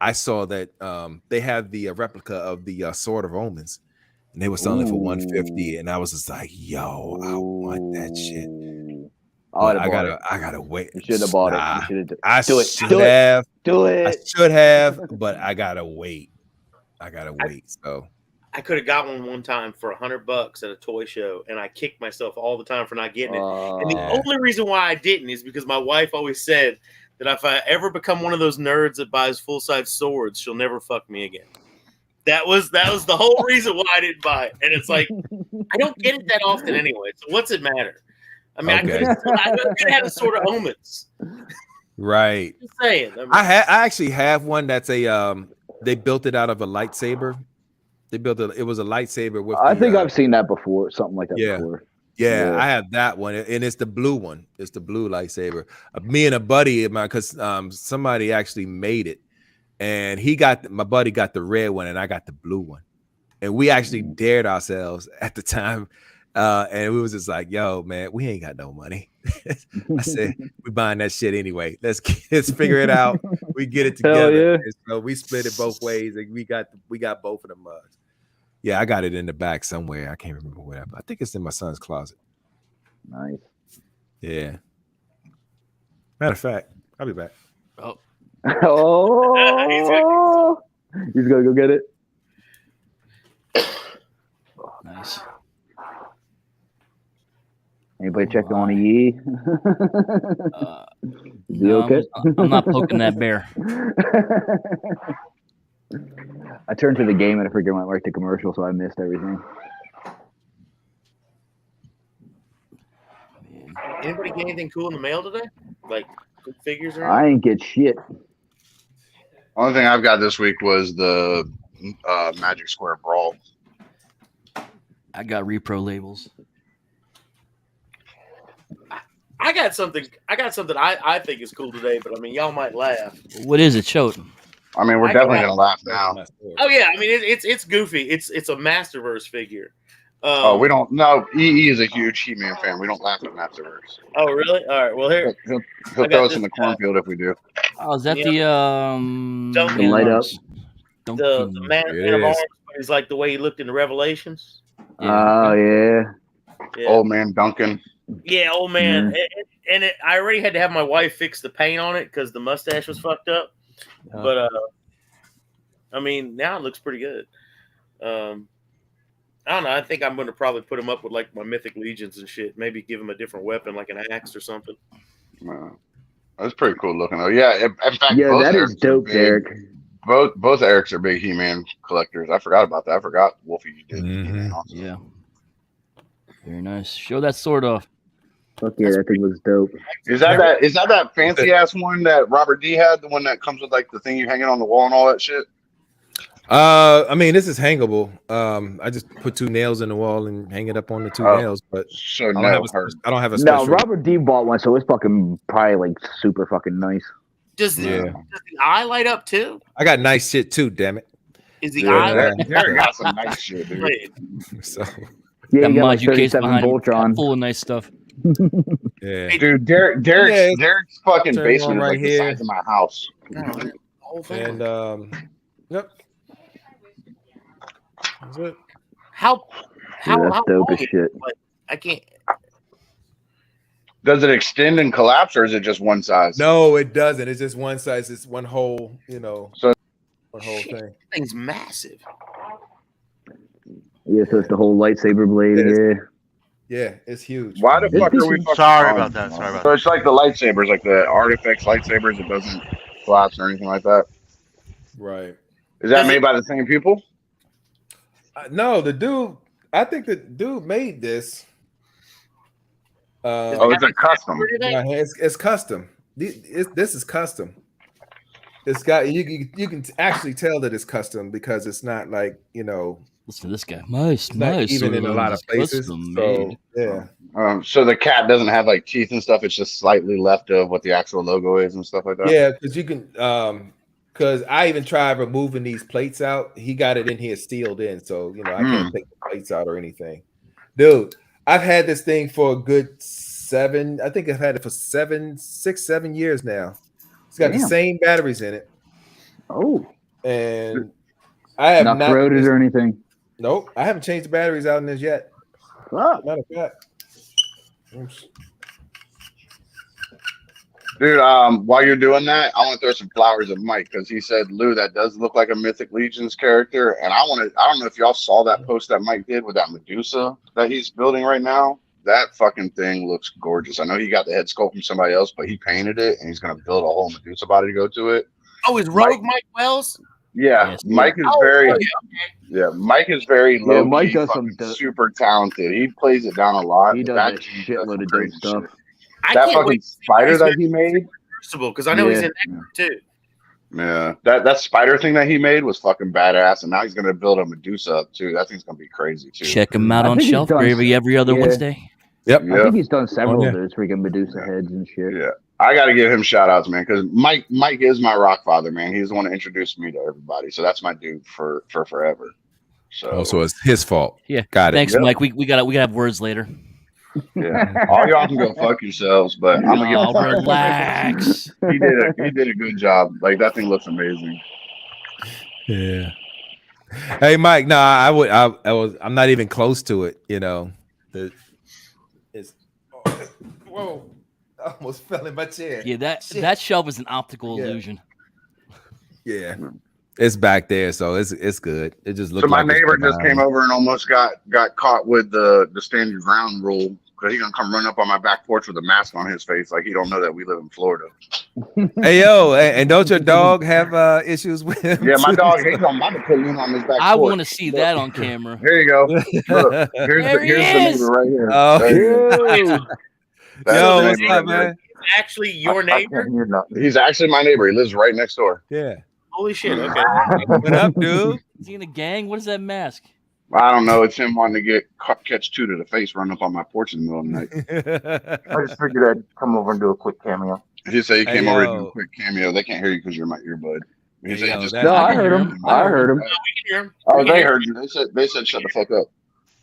I saw that they have the replica of the Sword of Omens, and they were selling it for $150, and I was just like, yo, I want that shit. But I gotta wait. You should have bought it. Nah, You should have. I Do it. should Do it. have. Do I it. should have, but I gotta wait. So I could have got one time for $100 at a toy show, and I kicked myself all the time for not getting it. And the only reason why I didn't is because my wife always said that if I ever become one of those nerds that buys full-size swords, she'll never fuck me again. That was the whole reason why I didn't buy it. And it's like, I don't get it that often anyway. So what's it matter? I mean, Okay. I could have had a Sword of Omens. right. Just saying. I mean, I actually have one that's a they built it out of a lightsaber. They built it was a lightsaber with I think I've seen that before. Something like that before. Yeah, I have that one, and it's the blue one. It's the blue lightsaber. Me and a buddy of mine, because somebody actually made it, and my buddy got the red one, and I got the blue one, and we actually dared ourselves at the time, and we was just like, "Yo, man, we ain't got no money." I said, "We buying that shit anyway. Let's figure it out. We get it together." Yeah. And so we split it both ways, and we got both of them mugs. Yeah, I got it in the back somewhere. I can't remember where. I think it's in my son's closet. Nice. Yeah. Matter of fact, I'll be back. Oh, Oh, he's gonna go get it. nice. Anybody check on E? Is he No, okay? I'm not poking that bear. I turned to the game and I forget went right to commercial, so I missed everything. anybody get anything cool in the mail today? Like good figures or I ain't get shit. Only thing I've got this week was the Magic Square Brawl. I got repro labels. I got something I think is cool today, but I mean y'all might laugh. What is it? Show it. I mean, we're I definitely got- gonna laugh now. Oh yeah, I mean it's goofy. It's a Masterverse figure. We don't. No, EE is a huge He-Man fan. We don't laugh at Masterverse. Oh really? All right. Well here. He'll I throw got us in the this guy. cornfield if we do. Oh, is that Yeah. the Duncan. Light up. The man It of is. arms is like the way he looked in the Revelations. Oh yeah. Yeah. Old man Duncan. Yeah, old man. Mhm. I already had to have my wife fix the paint on it because the mustache was fucked up. Oh. But I mean, now it looks pretty good. I don't know. I think I'm going to probably put him up with like my Mythic Legions and shit. Maybe give him a different weapon, like an axe or something. That's pretty cool looking though. Yeah, in fact, Yeah, both that Erics is are dope, big. Derek. Both Erics are big He-Man collectors. I forgot about that. I forgot Wolfie did Mhm. He-Man also. Yeah. Very nice. Show that sword off. Fuck yeah, that thing looks dope. Is that that fancy ass one that Robert D had? The one that comes with like the thing you hang it on the wall and all that shit? I mean, this is hangable. I just put 2 nails in the wall and hang it up on the 2 Oh, nails, but so I don't have no, her. I don't have a No, special. Robert D bought one, so it's fucking probably like super fucking nice. Does the, Yeah. does the eye light up too? I got nice shit too, damn it. Is the Yeah, eye light Derek got some nice shit, dude. up? So Yeah, That you got like module case 37 behind him, Voltron. full of nice stuff. yeah. Dude, Yeah, it's- Derek's fucking turn basement on is right like the here. size of my house. No, the whole thing. And yep. That's it. How Yeah, that's how dope long as is shit. it? Like, I can't. Does it extend and collapse, or is it just one size? No, it doesn't. It's just one size. It's one whole, So one whole Shit. thing. Thing's massive. Yeah, so it's the whole lightsaber blade. It is. Yeah. Yeah, it's huge. why the It's fuck are we decent. fucking Sorry on? about that. Sorry about So it's like the lightsabers, like the artifacts lightsabers. It doesn't collapse or anything like that. Right. Is that Does made it- by the same people? No, the dude. I think the dude made this. Does it Oh, have it's a any custom. or anything? No, it's custom. This is custom. It's got you can actually tell that it's custom because it's not like Listen to this guy. Nice, it's not nice. even in a lot of places. Custom So made. yeah, So the cat doesn't have like teeth and stuff. It's just slightly left of what the actual logo is and stuff like that. yeah, because you can because I even tried removing these plates out. He got it in here sealed in, so I can't take the plates out or anything. Dude, I've had this thing for a good 7. I think I've had it for 6, 7 years now. It's got the Damn. same batteries in it, Oh, and I have not not. corroded or anything. Nope, I haven't changed the batteries out in this yet. Fuck. Matter of fact. Oops. Dude, while you're doing that, I want to throw some flowers at Mike because he said, Lou, that does look like a Mythic Legions character. And I don't know if y'all saw that post that Mike did with that Medusa that he's building right now. That fucking thing looks gorgeous. I know he got the head sculpt from somebody else, but he painted it and he's going to build a whole Medusa body to go to it. Oh, is Rogue Mike Wells? Yeah, Yes. Mike is Oh, very, yeah, yeah, Mike is very low Mike key, does fucking some super talented. He plays it down a lot. He but does a dude shitload some of dope crazy stuff. shit. I That can't fucking wait to see spider what that he's he made. because I know he's Yeah. in that too. Yeah, that spider thing that he made was fucking badass, and now he's gonna build a Medusa up too. That thing's gonna be crazy too. Check him out I on think he's shelf done every other yeah. Wednesday. Yep. I Yeah, think he's done several yeah. of those freaking Medusa heads and shit. yeah. I got to give him shout outs, man, because Mike is my rock father, man. He's the one that introduced me to everybody, so that's my dude for forever. So, So it's his fault. Yeah. Got it. Thanks, Yep. Mike. We gotta have words later. yeah, all y'all can go fuck yourselves, but I'm gonna give him Oh, flowers. relax. He did a good job. Like that thing looks amazing. Yeah. Hey, Mike. No, I'm not even close to it. It's. Whoa! I almost fell in my chair. Yeah, that Shit. that shelf is an optical Yeah. illusion. Yeah. It's back there, so it's good. It just looks. So my like it's neighbor behind just came me. over and almost got caught with the stand your ground rule because he gonna come run up on my back porch with a mask on his face like he don't know that we live in Florida. Hey yo, and don't your dog have issues with him? Yeah, my too? dog, he's on my pull in on his back I porch. want to see that on camera. Here you go. Look, here's There the he neighbor is. right here. Oh. There you go. Yo. That's Yo, the what's neighbor up, right there. man? Actually, your neighbor. He's actually my neighbor. He lives right next door. Yeah. Holy shit! Okay. What up, dude? Is he in a gang? What is that mask? I don't know. It's him wanting to get catch two to the face, run up on my porch in the middle of the night. I just figured I'd come over and do a quick cameo. He said he Hey, came over to do yo. a quick cameo. They can't hear you because you're my earbud. He Hey, said he yo, just that- No, I can heard hear him. him. I heard him. We can hear him. Oh, We can they hear heard you. They said shut the fuck up.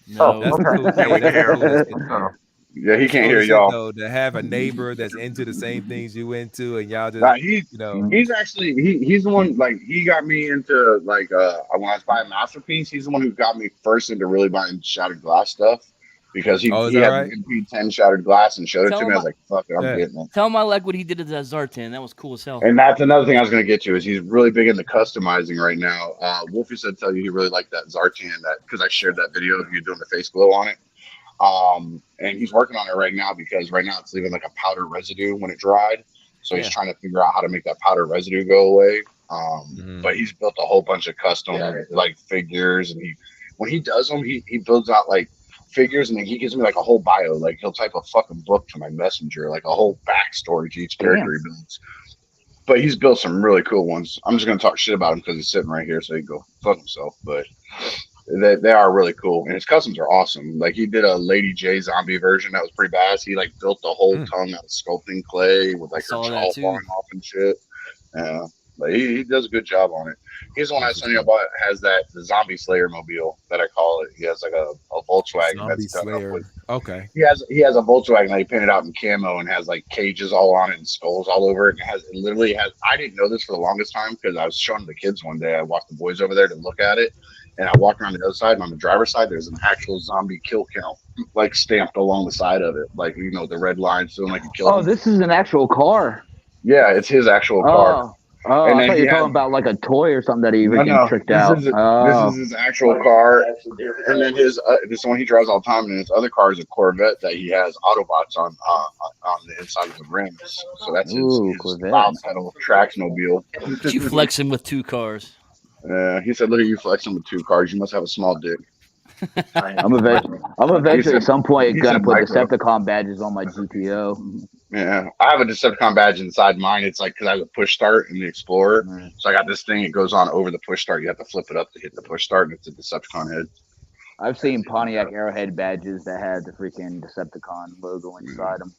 No. That's okay. cool. Yeah, we can hear That's him. cool. Yeah, he can't Cool hear shit, y'all. though, to have a neighbor that's into the same things you into, and y'all just Nah, he's Mm-hmm. he's actually he's the one, like, he got me into, like, when I was buying Masterpiece, he's the one who got me first into really buying shattered glass stuff because he Oh, is he that had right? the MP10 shattered glass and showed it Tell to me. him I was like, fuck it, I'm Yeah. getting it. Tell him I like what he did to that Zartan. That was cool as hell. And that's another thing I was going to get to is he's really big into customizing right now. Wolfie said tell you he really liked that Zartan, that because I shared that video of you doing the face glow on it. And he's working on it right now because right now it's leaving like a powder residue when it dried. So he's Yeah. trying to figure out how to make that powder residue go away. Mhm. But he's built a whole bunch of custom like figures, and when he does them, he builds out like figures, and then he gives me like a whole bio. Like he'll type a fucking book to my messenger, like a whole backstory to each character he builds. but he's built some really cool ones. I'm just gonna talk shit about him because he's sitting right here, so he can go fuck himself. But they are really cool, and his customs are awesome. Like he did a Lady J zombie version that was pretty badass. He like built the whole tongue out of sculpting clay with like her saw jaw that, too. falling off and shit. Yeah, but he does a good job on it. He's the one I was telling you about. Has the Zombie Slayer mobile that I call it. He has like a Volkswagen Zombie that's done up Slayer. with. Okay. He has a Volkswagen that he painted out in camo and has like cages all on it and skulls all over it. And it literally has. I didn't know this for the longest time because I was showing the kids one day. I walked the boys over there to look at it, and I walked around the other side. And on the driver's side, there's an actual zombie kill count like stamped along the side of it, like the red line showing like a kill. Oh, this is an actual car. Yeah, it's his actual car. Oh, And I then thought he you were had- talking about like a toy or something that he No, freaking tricked out. This Oh, is his actual car, and then his this one he drives all the time, and his other car is a Corvette that he has Autobots on the inside of the rims. So that's Ooh, his Corvette. loud pedal Traxmobile. You flexing with 2 cars. He said, "Look at you flexing with 2 cars. You must have a small dick." I'm eventually said- at some point he gonna said put micro. Decepticon badges on my GTO. Yeah, I have a Decepticon badge inside mine. It's like because I have a push start in the Explorer, so I got this thing. It goes on over the push start. You have to flip it up to hit the push start, and it's a Decepticon head. I've seen Pontiac Arrowhead badges that had the freaking Decepticon logo inside them.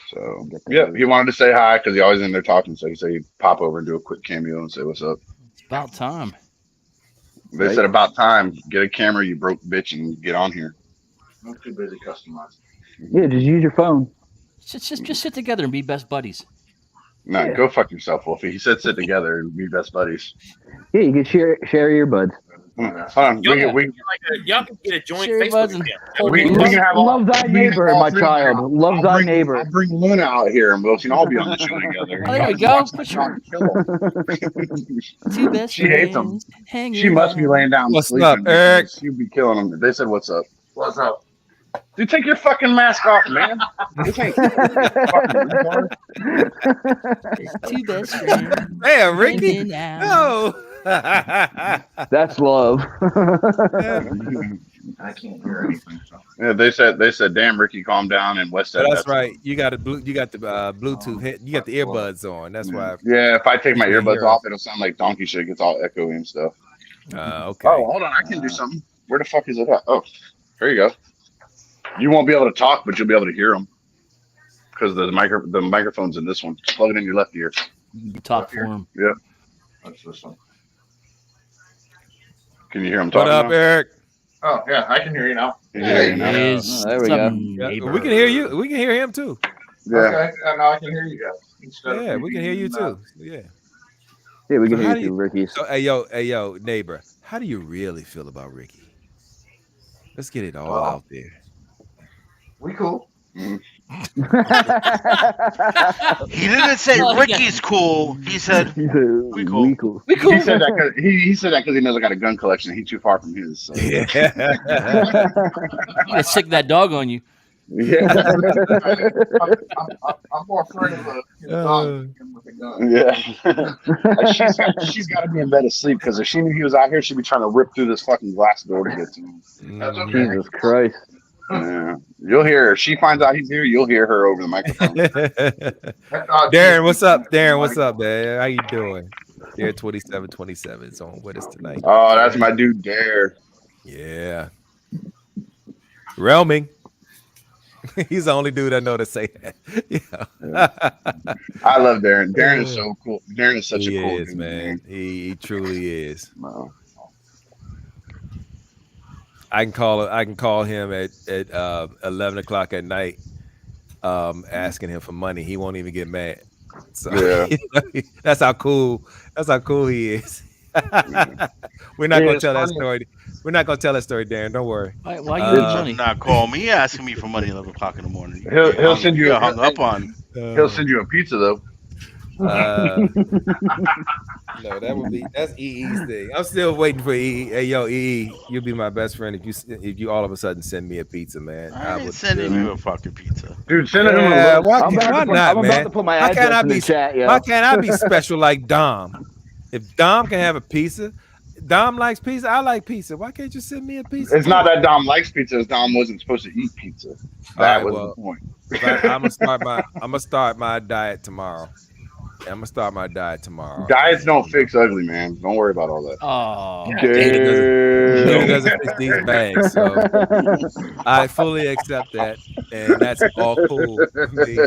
So yeah, he wanted to say hi because he always in there talking. So he said he'd pop over and do a quick cameo and say what's up. It's about time. They said about time. Get a camera, you broke bitch, and get on here. I'm too busy customizing. Yeah, just use your phone. Just sit together and be best buddies. No, go fuck yourself, Wolfie. He said sit together and be best buddies. Yeah, you can share earbuds. Hold on, Y'all can get a joint Share Facebook buds and account. hold we hands. can have Love thy we can neighbor, have all my three child. now. Love thy neighbor. I'll bring Luna out here, and we'll all be on the show together. Oh, there we go. Put your 2 best She hates him. friends hanging She must be out. laying down What's sleeping. up, Eric? She'd be killing him. They said, "What's up?" What's up? Dude, take your fucking mask off, man. This ain't fucking retard. 2 best friends Damn, Ricky. hanging out. No. That's love. I can't hear anything. So. Yeah, they said, "Damn, Ricky, calm down." And West said, That's right. You got the Bluetooth hit. You got the earbuds on. That's why. Yeah, if I take my You can earbuds hear off, it'll sound like donkey shit. It gets all echoey and stuff. Okay. Oh, hold on, I can do something. Where the fuck is it at? Oh, here you go. You won't be able to talk, but you'll be able to hear them because the microphone's in this one. Just plug it in your left ear. You talk for him. Yeah. That's this one. Can you hear him What talking? up, now? Eric? Oh yeah, I can hear you now. Can you hear you There now? he is. Oh, there we What's go. up, Yeah, neighbor? we can hear you. We can hear him too. Yeah. Okay, now I can hear you guys. Instead of Yeah, we can hear you being, too. Yeah. Yeah, we can So how hear do you too, Ricky. So, hey yo, neighbor. How do you really feel about Ricky? Let's get it all out there. We cool. He didn't say No, he Ricky's cool. He said He said, We cool. We cool. We cool. He said that because he said that because he knows I got a gun collection. He's too far from his. So. I'm gonna sick that dog on you. Yeah. I'm more afraid of a dog with a gun. Yeah. she's got to be in bed asleep because if she knew he was out here, she'd be trying to rip through this fucking glass door to get to him. That's okay. Jesus Christ. Yeah. You'll hear her. If she finds out he's here, you'll hear her over the microphone. That dog Darren, what's up? Darren, what's up, man? How you doing? Darren 2727 is on with us tonight. Oh, that's my dude, Dare. Yeah. Realming. He's the only dude I know to say that. Yeah. I love Darren. Darren is so cool. Darren is such He a cool is, dude, man. He truly is. Wow. I can call him at 11 o'clock at night, asking him for money. He won't even get mad. So Yeah. that's how cool he is. We're not gonna tell that story. We're not gonna tell that story, Darren. Don't worry. Why you "You need money? did not call me asking me for money at 11 o'clock in the morning." He'll send you You're a hung up on. He'll send you a pizza though. No, that's EE's thing. I'm still waiting for EE. Hey, yo, EE, you'll be my best friend if you all of a sudden send me a pizza, man. I ain't sending you a fucking pizza. Dude, send him a Yeah, little. why I'm about not, to put my Why address can't I in the be chat, yo. Why can't I be special like Dom? If Dom can have a pizza, Dom likes pizza. I like pizza. Why can't you send me a pizza? It's not that Dom likes pizza. It's Dom wasn't supposed to eat pizza. That All right, was well, the point. I'm gonna start my diet tomorrow. I'm gonna start my diet tomorrow. Diets don't fix ugly, man. Don't worry about all that. Oh, Neither does it fix these bags. So I fully accept that, and that's all cool with me.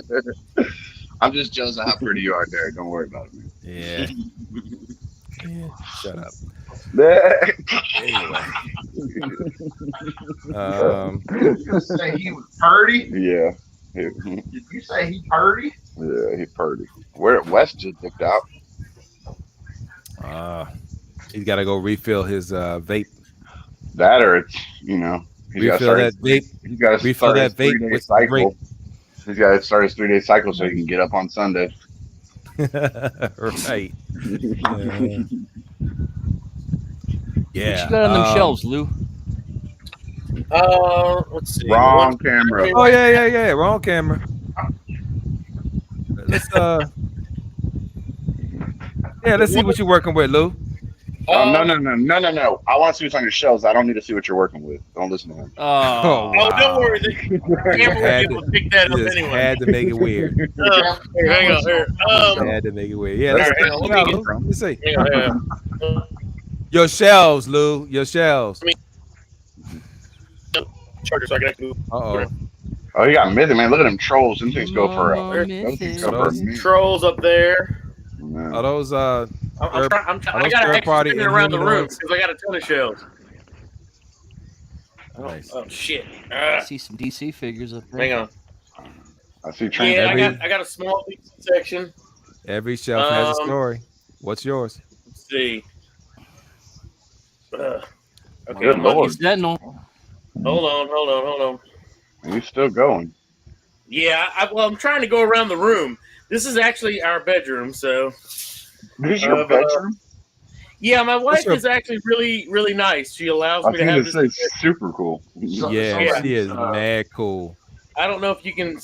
I'm just jealous of how pretty you are, Derek. Don't worry about it, man. Yeah. Yeah. Shut up. Anyway. You gonna say he was purdy? Yeah. Did you say he purdy? Yeah, he purdy. Where West just dipped out. He's got to go refill his vape. That or it's he's got to Refill start. that vape. He's got to Refill start his that vape 3-day with some grape. cycle. He's got to start his 3-day cycle so he can get up on Sunday. Right. Yeah. What you got on them shelves, Lou? Let's see. Wrong camera. Oh yeah. Wrong camera. Let's let's see what you're working with, Lou. No. I want to see what's on your shelves. I don't need to see what you're working with. Don't listen to him. Oh, don't worry. The camera will be able to pick that up anyway. Had to make it weird. Here, hang on. Here. Had to make it weird. Yeah, let's see. Your shelves, Lou. Your shelves. Charger, so I can actually move. Oh, you got mythic, man. Look at them trolls. Them things go for a minute. Trolls up there. Are those I gotta actually spin it around the room because I got a ton of shells. Nice. Oh shit! I see some DC figures up there. Hang on. I see. I got a small DC section. Every shelf has a story. What's yours? Let's see. Okay. Good Lord. Hold on. Are you still going? Yeah. I'm trying to go around the room. This is actually our bedroom, so. This is your bedroom? Yeah, my wife is actually really, really nice. She allows me to have this. It's super cool. Yeah, she is mad cool. I don't know if you can.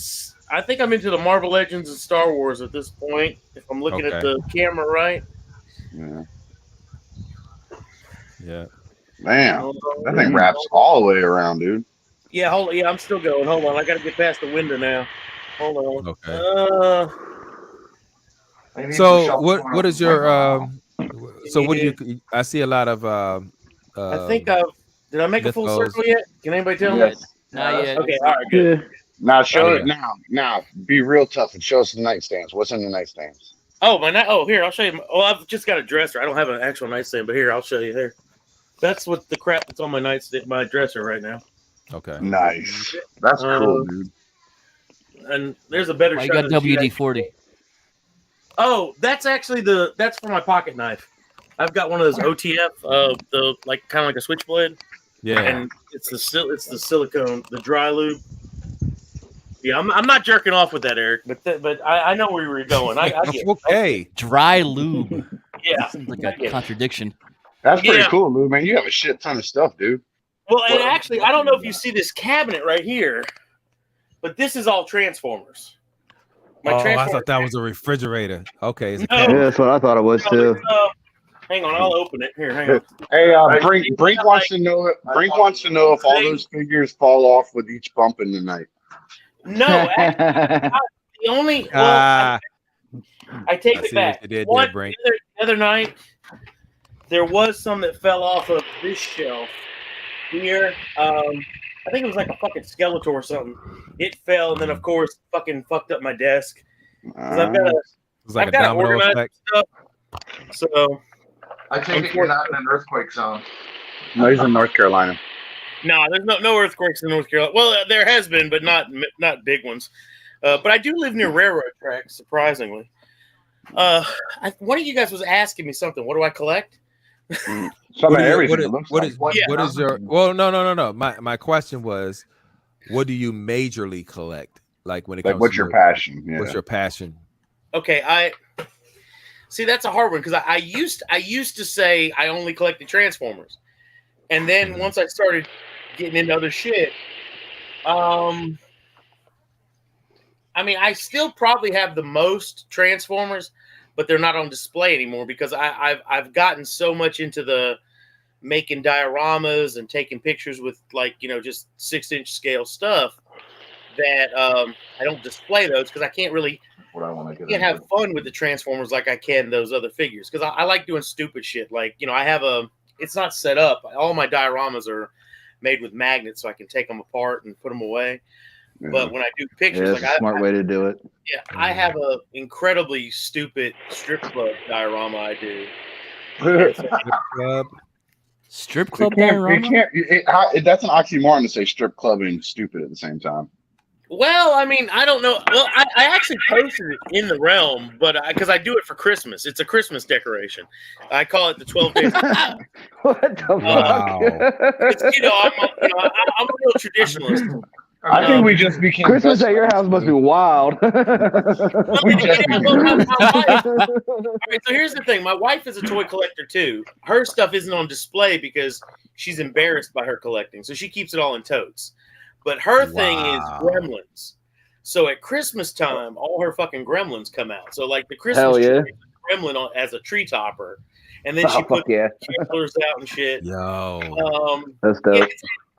I think I'm into the Marvel Legends and Star Wars at this point. If I'm looking at the camera right. Yeah. Yeah. Damn, that thing wraps all the way around, dude. Yeah, hold on. Yeah, I'm still going. Hold on, I got to get past the window now. Hold on. Okay. So what is your so what do you? I see a lot of. I think did I make a full circle yet? Can anybody tell me? Not yet. Okay, all right, good. Now show it now. Be real tough and show us the nightstands. What's in the nightstands? Oh, here, I'll show you. I've just got a dresser. I don't have an actual nightstand, but here, I'll show you there. That's what the crap that's on my nightstand, my dresser right now. Okay. Nice. That's cool, dude. And there's a better shot. I got WD-40. Oh, that's actually that's for my pocket knife. I've got one of those OTF, kind of like a switchblade. Yeah. And it's the silicone, the dry lube. Yeah, I'm not jerking off with that, Eric, but I know where you were going. I get okay. Dry lube. Yeah. Seems like a contradiction. That's pretty cool, dude, man. You have a shit ton of stuff, dude. Well, and actually, I don't know if you see this cabinet right here, but this is all Transformers. I thought that was a refrigerator. Okay. Yeah, that's what I thought it was too. Hang on, I'll open it. Here, hang on. Hey, Brink wants to know. Brink wants to know if all those figures fall off with each bump in the night. No, actually, the only. Well, I take it back. The other night, there was some that fell off of this shelf here. I think it was like a fucking Skeletor or something. It fell, and then of course, fucking fucked up my desk. I've got to organize stuff. So I take it you're not in an earthquake zone. No, he's in North Carolina. No, there's no earthquakes in North Carolina. Well, there has been, but not big ones. But I do live near railroad tracks, surprisingly. One of you guys was asking me something. What do I collect? What is your? Well, no. My question was, what do you majorly collect? Like when it comes. What's your passion? Yeah. What's your passion? Okay, I see. That's a hard one because I used to say I only collected Transformers, and then once I started getting into other shit, I mean, I still probably have the most Transformers, but they're not on display anymore because I've gotten so much into the making dioramas and taking pictures with just 6-inch scale stuff that I don't display those because I can't really What I want to get can't have fun with the Transformers like I can those other figures because I like doing stupid shit. Like I have it's not set up. All my dioramas are made with magnets, so I can take them apart and put them away. Yeah. But when I do Yeah, pictures, that's like a smart way to do it. yeah, I have a incredibly stupid strip club diorama I do. Club. Strip It club can't. diorama? That's an oxymoron to say strip club and stupid at the same time. Well, I mean, I don't know. Well, I actually posted it in the realm, but because I do it for Christmas, it's a Christmas decoration. I call it the 12 days. What the Wow. I'm a real traditionalist. I think we just became Christmas best at your friends, house must be dude. wild. We just became my friends. wife, all right, so here's the thing. My wife is a toy collector too. Her stuff isn't on display because she's embarrassed by her collecting, so she keeps it all in totes. But her thing is gremlins. So at Christmas time, all her fucking gremlins come out. So like the Christmas Hell yeah. tree, gremlin as a tree topper, and then she Oh, fuck puts yeah. killers out and shit. Yo. That's dope.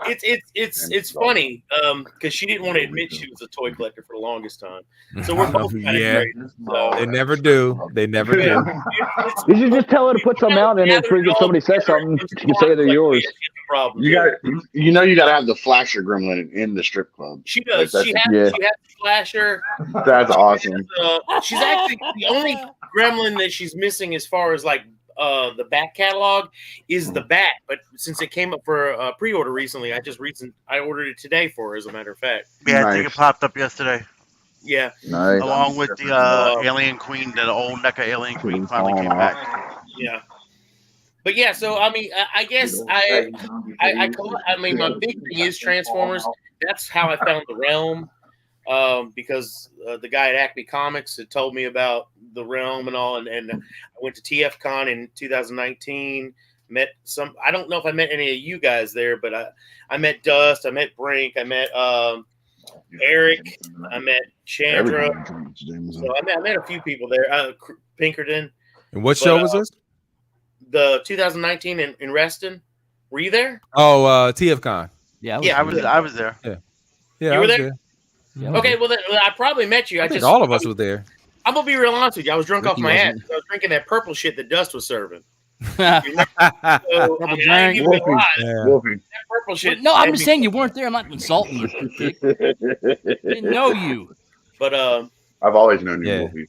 It's funny because she didn't want to admit she was a toy collector for the longest time. So we're both kind of Yeah. great. So They never do. They never do. You should just tell her to put some out, and if freaking somebody says something, she can say they're yours. Problem. You got to have the flasher gremlin in the strip club. She does. Like, She has yeah. the flasher. That's awesome. She's actually the only gremlin that she's missing as far as like the back catalog is the bat. But since it came up for pre-order recently, I ordered it today for her, as a matter of fact. Yeah, I think it popped up yesterday. Yeah. Nice. Along with the Alien Queen, the old NECA Alien Queen finally came back. Yeah. But yeah, so I mean, I guess I mean, my big thing is Transformers. That's how I found the Realm, because the guy at Acme Comics had told me about the Realm and all, and I went to TFCon in 2019. Met some. I don't know if I met any of you guys there, but I met Dust. I met Brink. I met Eric. I met Chandra. So I met a few people there. Pinkerton. And what show was this? The 2019 in Reston. Were you there? Oh, TFCon. Yeah, I was there. Yeah, You I were was there? Okay, well, then, I probably met you. I think all of us were there. I'm gonna be real honest with you. I was drunk off my ass. wasn't. I was drinking that purple shit that Dust was serving. Wolfie. So, I mean, I ain't even gonna lie. Yeah. Wolfie. That purple shit. No, I'm just saying you weren't there. I'm not insulting you. Dick. Didn't know you. But I've always known you, Yeah. Wolfie.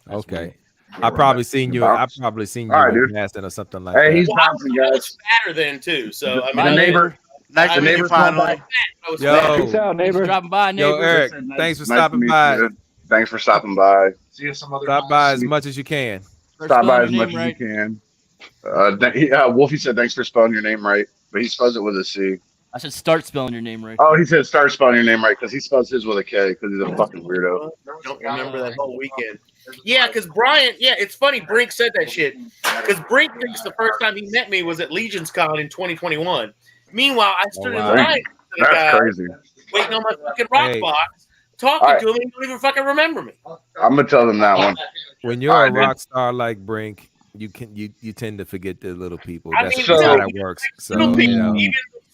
Okay. I probably seen you. I probably seen you All right, in dude. Casting or something like Hey, that. he's well, I bouncing, was guys. fatter then too. So I mean, The neighbor. Nice I to mean, meet you neighbor's come finally. by. I was Yo. fat. Peace out, Thanks for neighbor. dropping by, Yo, neighbor. Eric, thanks for Nice to stopping meet by. you. Thanks for stopping by. See you some other Stop time. by as much as you can. Stop by as Spelling your much name as you can. Wolfie said thanks for spelling your name right, but he spells it with a C. I said start spelling your name right. Oh, he said start spelling your name right because he spells his with a K because he's a fucking weirdo. Don't remember that whole weekend. Yeah, because Brian. Yeah, it's funny. Brink said that shit because Brink thinks the first time he met me was at Legion's Con in 2021. Meanwhile, I stood in wow. line to the guy That's crazy. waiting on my fucking rock Hey. box, talking All right. to him. He don't even fucking remember me. I'm gonna tell them that one. When you're All a right, dude. rock star like Brink, you tend to forget the little people. I That's mean, just so- how that works. So Little people, you know, even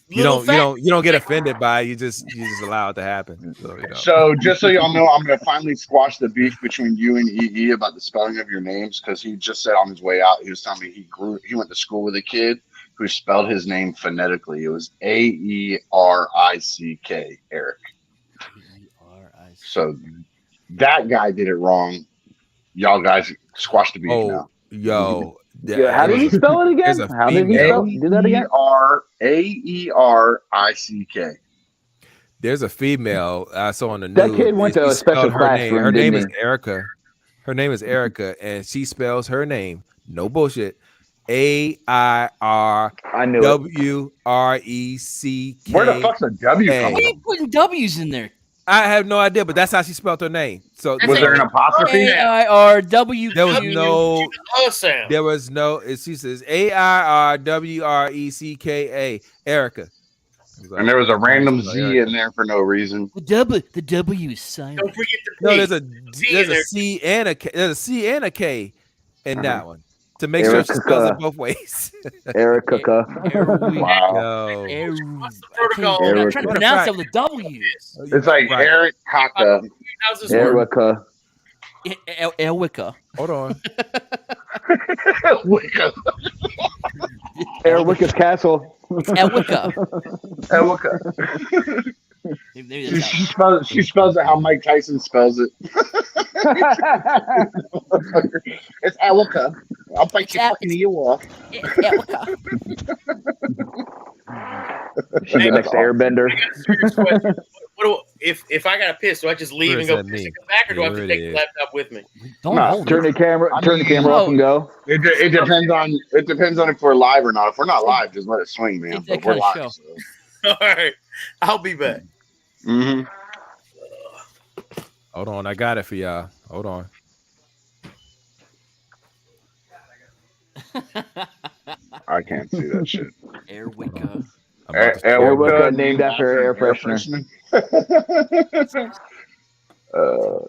you little don't get offended by it. You just allow it to happen. So you know. So just so y'all know, I'm gonna finally squash the beef between you and EE about the spelling of your names because he just said on his way out he was telling me he went to school with a kid who spelled his name phonetically. It was Aerick, Eric. So that guy did it wrong. Y'all guys squash the beef now. Yo. Yeah, how did he spell it again? There's a How did he spell? Do that again. Aerick. There's a female I saw on the news. That kid went to She a special spelled her name. classroom, Her name didn't is Erica. Her name is Erica, and she spells her name. No bullshit. AIRWRECK. I knew it. Where the fuck's a W Hey. come Why are you from? putting W's in there? I have no idea, but that's how she spelled her name. So Was there an apostrophe? AIRW. there was no. sound. There was no. She says AIRWRECKA. Erica. And there was a random Z in there for no reason. The W is silent. Don't forget the No, P. there's a in there. C and a K. There's a C and a K in that one. to make sure she spells it both ways. Erica. Wow. What's the protocol? I'm trying to pronounce it with a W. It's like Eric Kaka. How's this work? Erica. Hold on. Wicca. Erica's castle. Elwicka. Erica. Maybe that's She spells it how Mike Tyson spells it. It's Erica. I'll bite your fucking ear off. Elwicka. She's the next airbender. Serious question. If I got to piss, do I just leave and go piss and come back, or do I have to take the laptop with me? Don't No, hold turn it. the camera off and go. It depends on if we're live or not. If we're not live, just let it swing, man. It's that But we're kind of live. show. So. All right, I'll be back. Mm-hmm. Hold on, I got it for y'all. Hold on. I can't see that shit. Erwicka. Erica named after air freshener.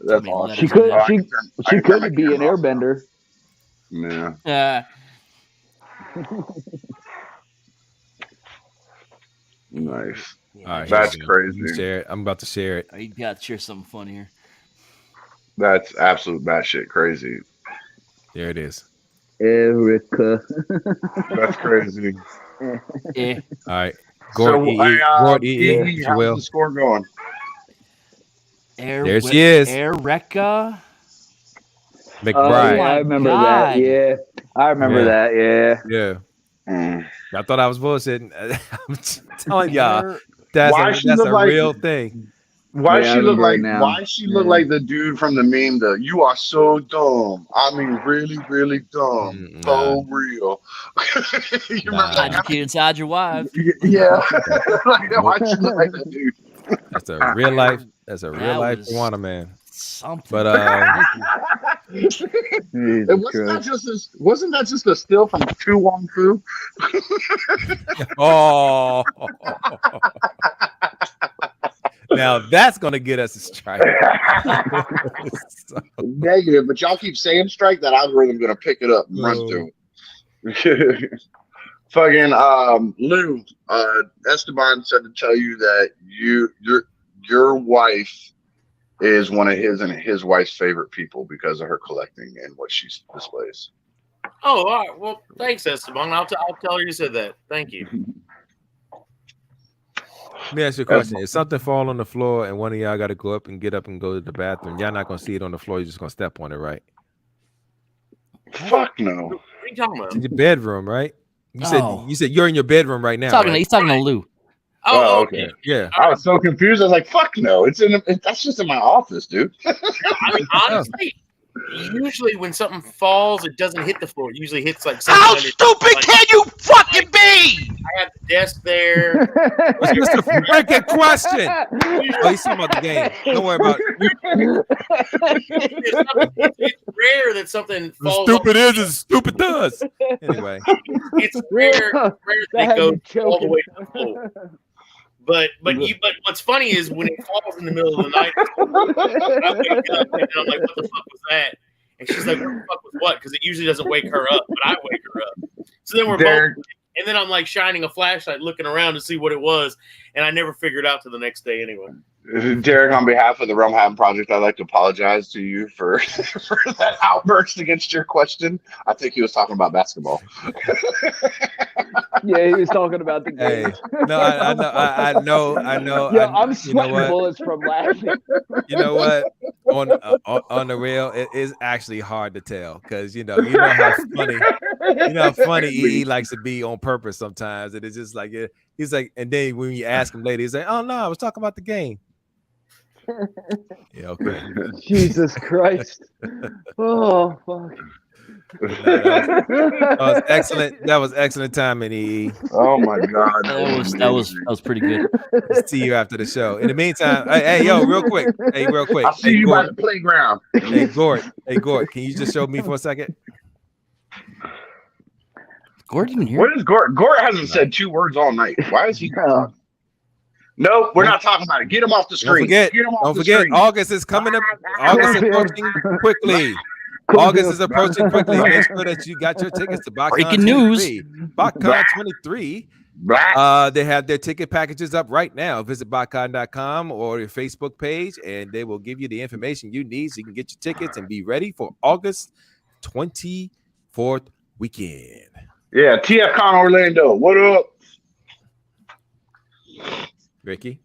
That's awesome. She could I she can turn she my could be an camera off. airbender. Yeah. Nice. All right, That's here we go. crazy. Share it. I'm about to share it. You got to share something fun here. That's absolute batshit crazy. There it is. Erica. That's crazy. Yeah. All right. Gord How's Will. the score going? There she is. Erica. McBride. Oh my I remember God. that. Yeah. I remember that. Yeah. Yeah. Mm. I thought I was bullshitting. I'm telling y'all, that's Why a she look like- real thing. Why Yeah, I she look remember like? it now. Why she look Yeah. like the dude from the meme? The "You are so dumb." I mean, really, really dumb. So real. You remember Nah. that? Hide your kid inside your wife. Yeah. Like, why she look like that dude? That's a real life. That's a That real life was- Tawana man. Something. But Jesus Wasn't that just a still from Tu Wong Fu? oh, now that's gonna get us a strike. So, Negative, but y'all keep saying strike. That algorithm gonna pick it up and run through it. Fucking Lou, Esteban said to tell you that your wife is one of his and his wife's favorite people because of her collecting and what she displays. Oh, all right. Well, thanks, Esteban. I'll tell her you said that. Thank you. let me ask you a question. If something fall on the floor and one of y'all got to go up and get up and go to the bathroom, y'all not gonna see it on the floor. You're just gonna step on it, right? Fuck no. What are you talking about? It's in your bedroom, right? You said Oh. you're in your bedroom right now. Talking to, right? he's talking to Lou. Oh, okay. Yeah. I was so confused. I was like, "Fuck no! That's just in my office, dude." I mean, honestly, usually when something falls, it doesn't hit the floor. It usually hits like How something stupid like, can you fucking be? I have the desk there. That's just a freaking question. Oh, he's talking about the game. Don't worry about it. It's rare that something As falls. stupid is as stupid does. Anyway, It's rare that it goes all the way to the floor. But what's funny is when it falls in the middle of the night, I wake up and I'm like, "What the fuck was that?" And she's like, "What the fuck was what?" Because it usually doesn't wake her up, but I wake her up. So then we're Derek, both, and then I'm like shining a flashlight, looking around to see what it was, and I never figured out to the next day anyway. Derek, on behalf of the Realmhattan Project, I'd like to apologize to you for that outburst against your question. I think he was talking about basketball. Yeah, he was talking about the game. hey, no, I know. Yeah, I'm you know sweating what? bullets from laughing. You know what? On the rail, it is actually hard to tell because you know how funny EE likes to be on purpose sometimes, and it's just like he's like, and then when you ask him later, he's like, "Oh no, I was talking about the game." Yeah, okay. Jesus Christ. Oh fuck. That was excellent. That was excellent timing, EE. Oh my God, That was pretty good. See you after the show. In the meantime, hey, yo, real quick. I'll see you by the playground. Hey, Gord, can you just show me for a second? Gord even here? What is Gort? Gort hasn't said 2 words all night. Why is he talking? No, we're not talking about it. Get him off the screen. Don't forget, Get him off don't the forget, screen. August is coming up. August is approaching quickly. August is approaching quickly. Make sure that you got your tickets to BotCon Breaking news. 23. BotCon 23. They have their ticket packages up right now. Visit botcon.com or your Facebook page, and they will give you the information you need so you can get your tickets and be ready for August 24th weekend. Yeah, TFCon Orlando. What up? Ricky?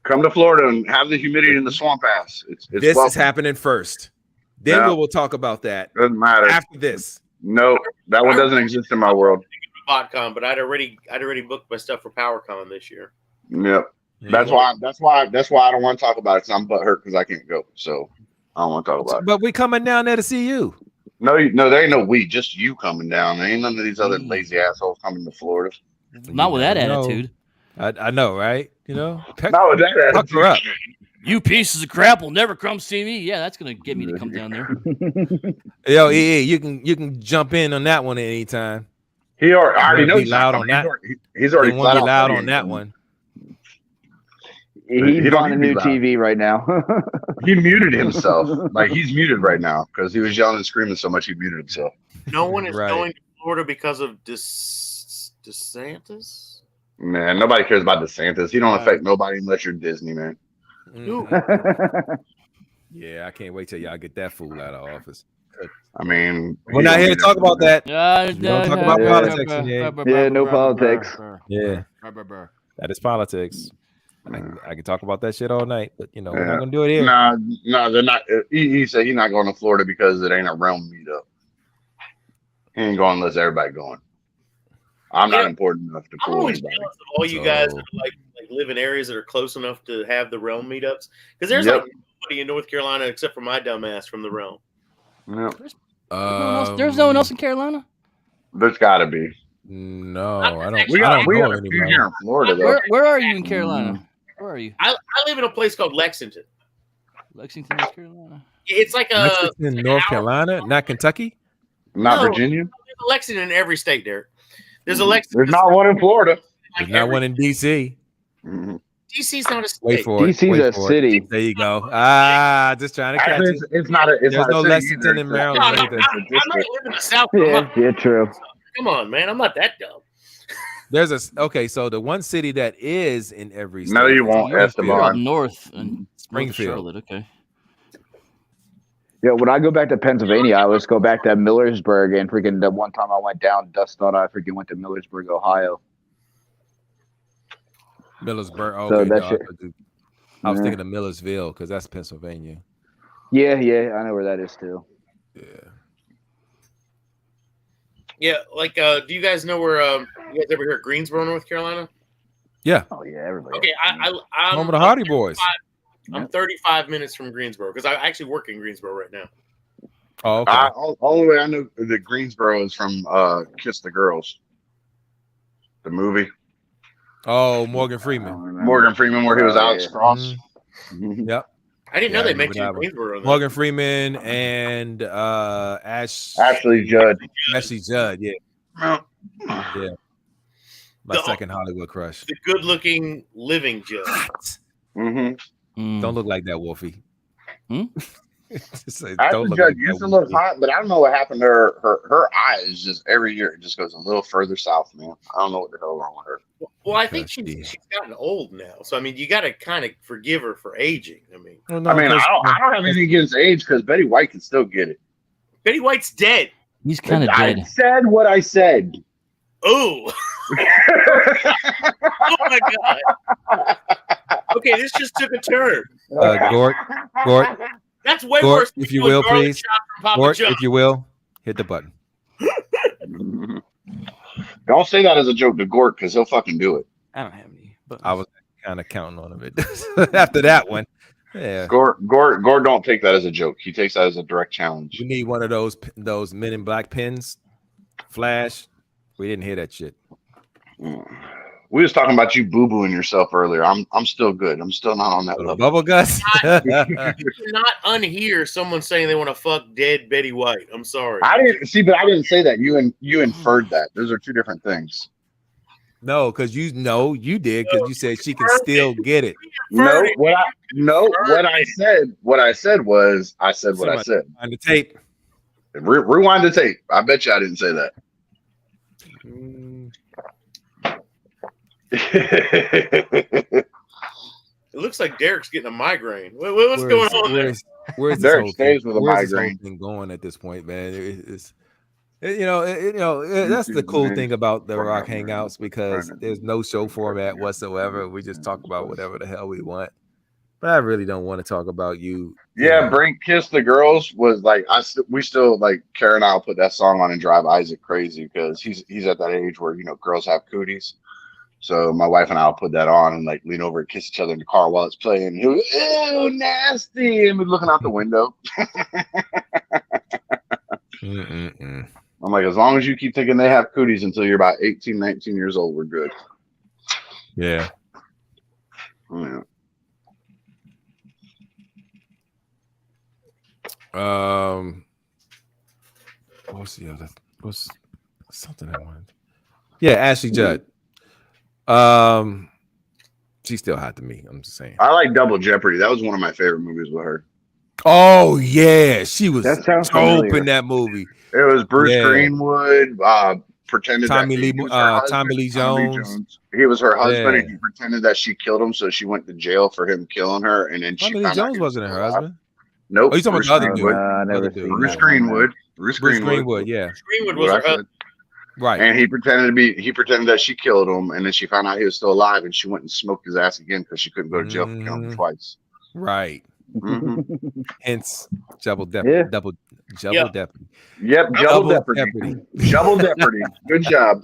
Come to Florida and have the humidity in the swamp ass. It's This welcome. is happening first. Then No. we'll talk about that Doesn't matter. after this. No, that one doesn't exist in my world. BotCon, but I'd already booked my stuff for PowerCon this year. Yep. That's why I don't want to talk about it, because I'm butthurt because I can't go. So I don't want to talk about it. But we coming down there to see you. No, there ain't no we, just you coming down. There ain't none of these other lazy assholes coming to Florida. Not with that No. attitude. I know, right? You know, No, that pucker up. You pieces of crap will never come see me. Yeah, that's gonna get me to come down there. Yo, EE, you can jump in on that one at any time. I already know Be he's loud not on coming. that. He's already He won't flat be out loud telling on you. that one. He's He don't on a need to new be loud. TV right now. He muted himself. Like, he's muted right now because he was yelling and screaming so much he muted himself. No one is Right. going to Florida because of DeSantis. Man, nobody cares about DeSantis. He don't affect nobody unless you're Disney, man. Yeah, I can't wait till y'all get that fool out of office. I mean, We're not here to talk about that. We don't talk about politics in here. Yeah, no politics. Yeah, that is politics. I can talk about that shit all night, but you know, we're not gonna do it here. No, they're not. He said he's not going to Florida because it ain't a realm meetup. He ain't going unless everybody going. I'm not important enough to I'm pull always anybody. jealous of all you guys that like live in areas that are close enough to have the realm meetups. Because there's like nobody in North Carolina except for my dumbass from the realm. Yep. There's no one else in Carolina. There's got to be. No, I don't. We I got don't know a few anybody. here in Florida though. Where are you in Carolina? Where are you? I live in a place called Lexington. Lexington, North Carolina. It's like a Lexington, North Carolina, not Kentucky. Not No. Virginia. There's a Lexington in every state, Derek. There's a Lexington. There's not one in Florida. There's not one in DC. DC's not a state. Wait for it. DC's Wait a for city. It. There you go. Just trying to catch It's, it. it's not a. It's There's not a no city Lexington either. in No, Maryland I'm either. not living in the South. Yeah, true. Come on, man. I'm not that dumb. There's okay. So the one city that is in every state. No, you is won't, You're up Esteban. north and Springfield. Charlotte. Okay. Yeah, when I go back to Pennsylvania, I always go back to Millersburg, and freaking the one time I went down, Dust thought I freaking went to Millersburg, Ohio. Millersburg. So Okay, that no, shit- I was Yeah. thinking of Millersville because that's Pennsylvania. Yeah, I know where that is too. Yeah. Yeah, like, do you guys know where? You guys ever hear of Greensboro, North Carolina? Yeah. Oh yeah, everybody. Okay, I'm Home of the Hardy Boys. I'm 35 minutes from Greensboro because I actually work in Greensboro right now. Oh, okay. Only way I know that Greensboro is from Kiss the Girls, the movie. Oh, Morgan Freeman. Morgan Freeman, where he was Alex Cross. Yep. I didn't know Yeah, they I remember mentioned that one. Greensboro. In that. Morgan Freeman and Ashley Judd. Ashley Judd. Yeah. No. Yeah. My The- second Hollywood crush. The good-looking living judge. Mm-hmm. Don't look like that, Wolfie. Hmm? Just say, Ashley don't look Judd like used that, to look Wolfie. hot, but I don't know what happened to her. Her eyes just every year it just goes a little further south, man. I don't know what the hell wrong with her. Well, I think Yeah. she's gotten old now, so I mean, you got to kind of forgive her for aging. I mean, Oh, no, I mean, 'cause- I don't have anything against age because Betty White can still get it. Betty White's dead. He's kind of I dead. said what I said. Oh, oh my god. Okay, this just took a turn. Gort, That's way Gort, worse. than if you doing will, garlic please. chop from Papa Gort, John's. if you will, hit the button. Don't say that as a joke to Gort because he'll fucking do it. I don't have any. But I was kind of counting on it after that one. Yeah. Gort don't take that as a joke. He takes that as a direct challenge. We need one of those Men in Black pins. Flash. We didn't hear that shit. We was talking about you boo-booing yourself earlier. I'm still good. I'm still not on that So the level. bubble guts. You cannot unhear someone saying they want to fuck dead Betty White. I'm sorry. I didn't see, but I didn't say that. You inferred that. Those are two different things. No, because you did because you said she can still get it. No, what I said was I said what I said. On the tape. Rewind the tape. I bet you I didn't say that. It looks like Derek's getting a migraine. What's going on there? Where's this Derek whole stays thing? with a Where's this whole migraine. thing going at this point, man? That's the cool thing about the Rock Hangouts because there's no show format whatsoever. We just talk about whatever the hell we want. But I really don't want to talk about you. Yeah, Brink Kiss the Girls was like we still like Karen and I'll put that song on and drive Isaac crazy because he's at that age where girls have cooties. So my wife and I'll put that on and like lean over and kiss each other in the car while it's playing. He was, ew, nasty, and we're looking out the window. I'm like, as long as you keep thinking they have cooties until you're about 18, 19 years old, we're good. Yeah. Yeah. What's the other? What's something I wanted? Yeah, Ashley Judd. She's still hot to me. I'm just saying. I like Double Jeopardy. That was one of my favorite movies with her. Oh yeah, she was dope familiar. in that movie. It was Bruce Greenwood. Pretended Tommy that Lee, he was her husband, Tommy Lee Jones. He was her husband, Yeah. and he pretended that she killed him, so she went to jail for him killing her. And then Tommy she Lee found out Jones he was wasn't her alive. husband. Nope. Oh, you talking Bruce about the other dude? I never seen Bruce that Greenwood. Bruce Greenwood. Yeah. Bruce Greenwood What was I her said. husband. Right. And he pretended that she killed him, and then she found out he was still alive, and she went and smoked his ass again because she couldn't go to jail for killing him twice. Right. Mm-hmm. Hence, double deputy. Yeah. Double Yep. deputy. Yep, double deputy. Double deputy. Good job.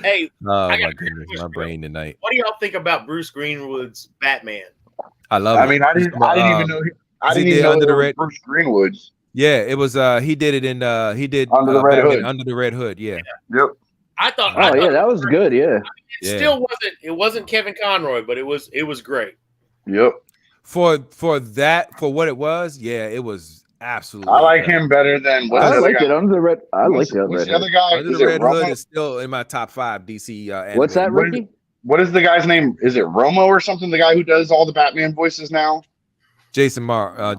Hey, Oh I my got goodness, my brain tonight. what do y'all think about Bruce Greenwood's Batman? I love I it. mean, I didn't even know. I didn't did even know Under the it was Red. Bruce Greenwood. Yeah, it was. He did it in. He did Under the Red Batman Hood. Under the Red Hood. Yeah. Yep. I thought. Oh yeah, that was good. Yeah. It still wasn't. It wasn't Kevin Conroy, but it was great. Yep. For what it was, yeah, it was absolutely. I like him better than what's I the other like guy? it under the red. I like the What's red. the other guy? Under Is the it Red Hood Romo? is still in my top 5 DC. What's that, animated. Ricky? What is the guy's name? Is it Romo or something? The guy who does all the Batman voices now? Jason O'Mara.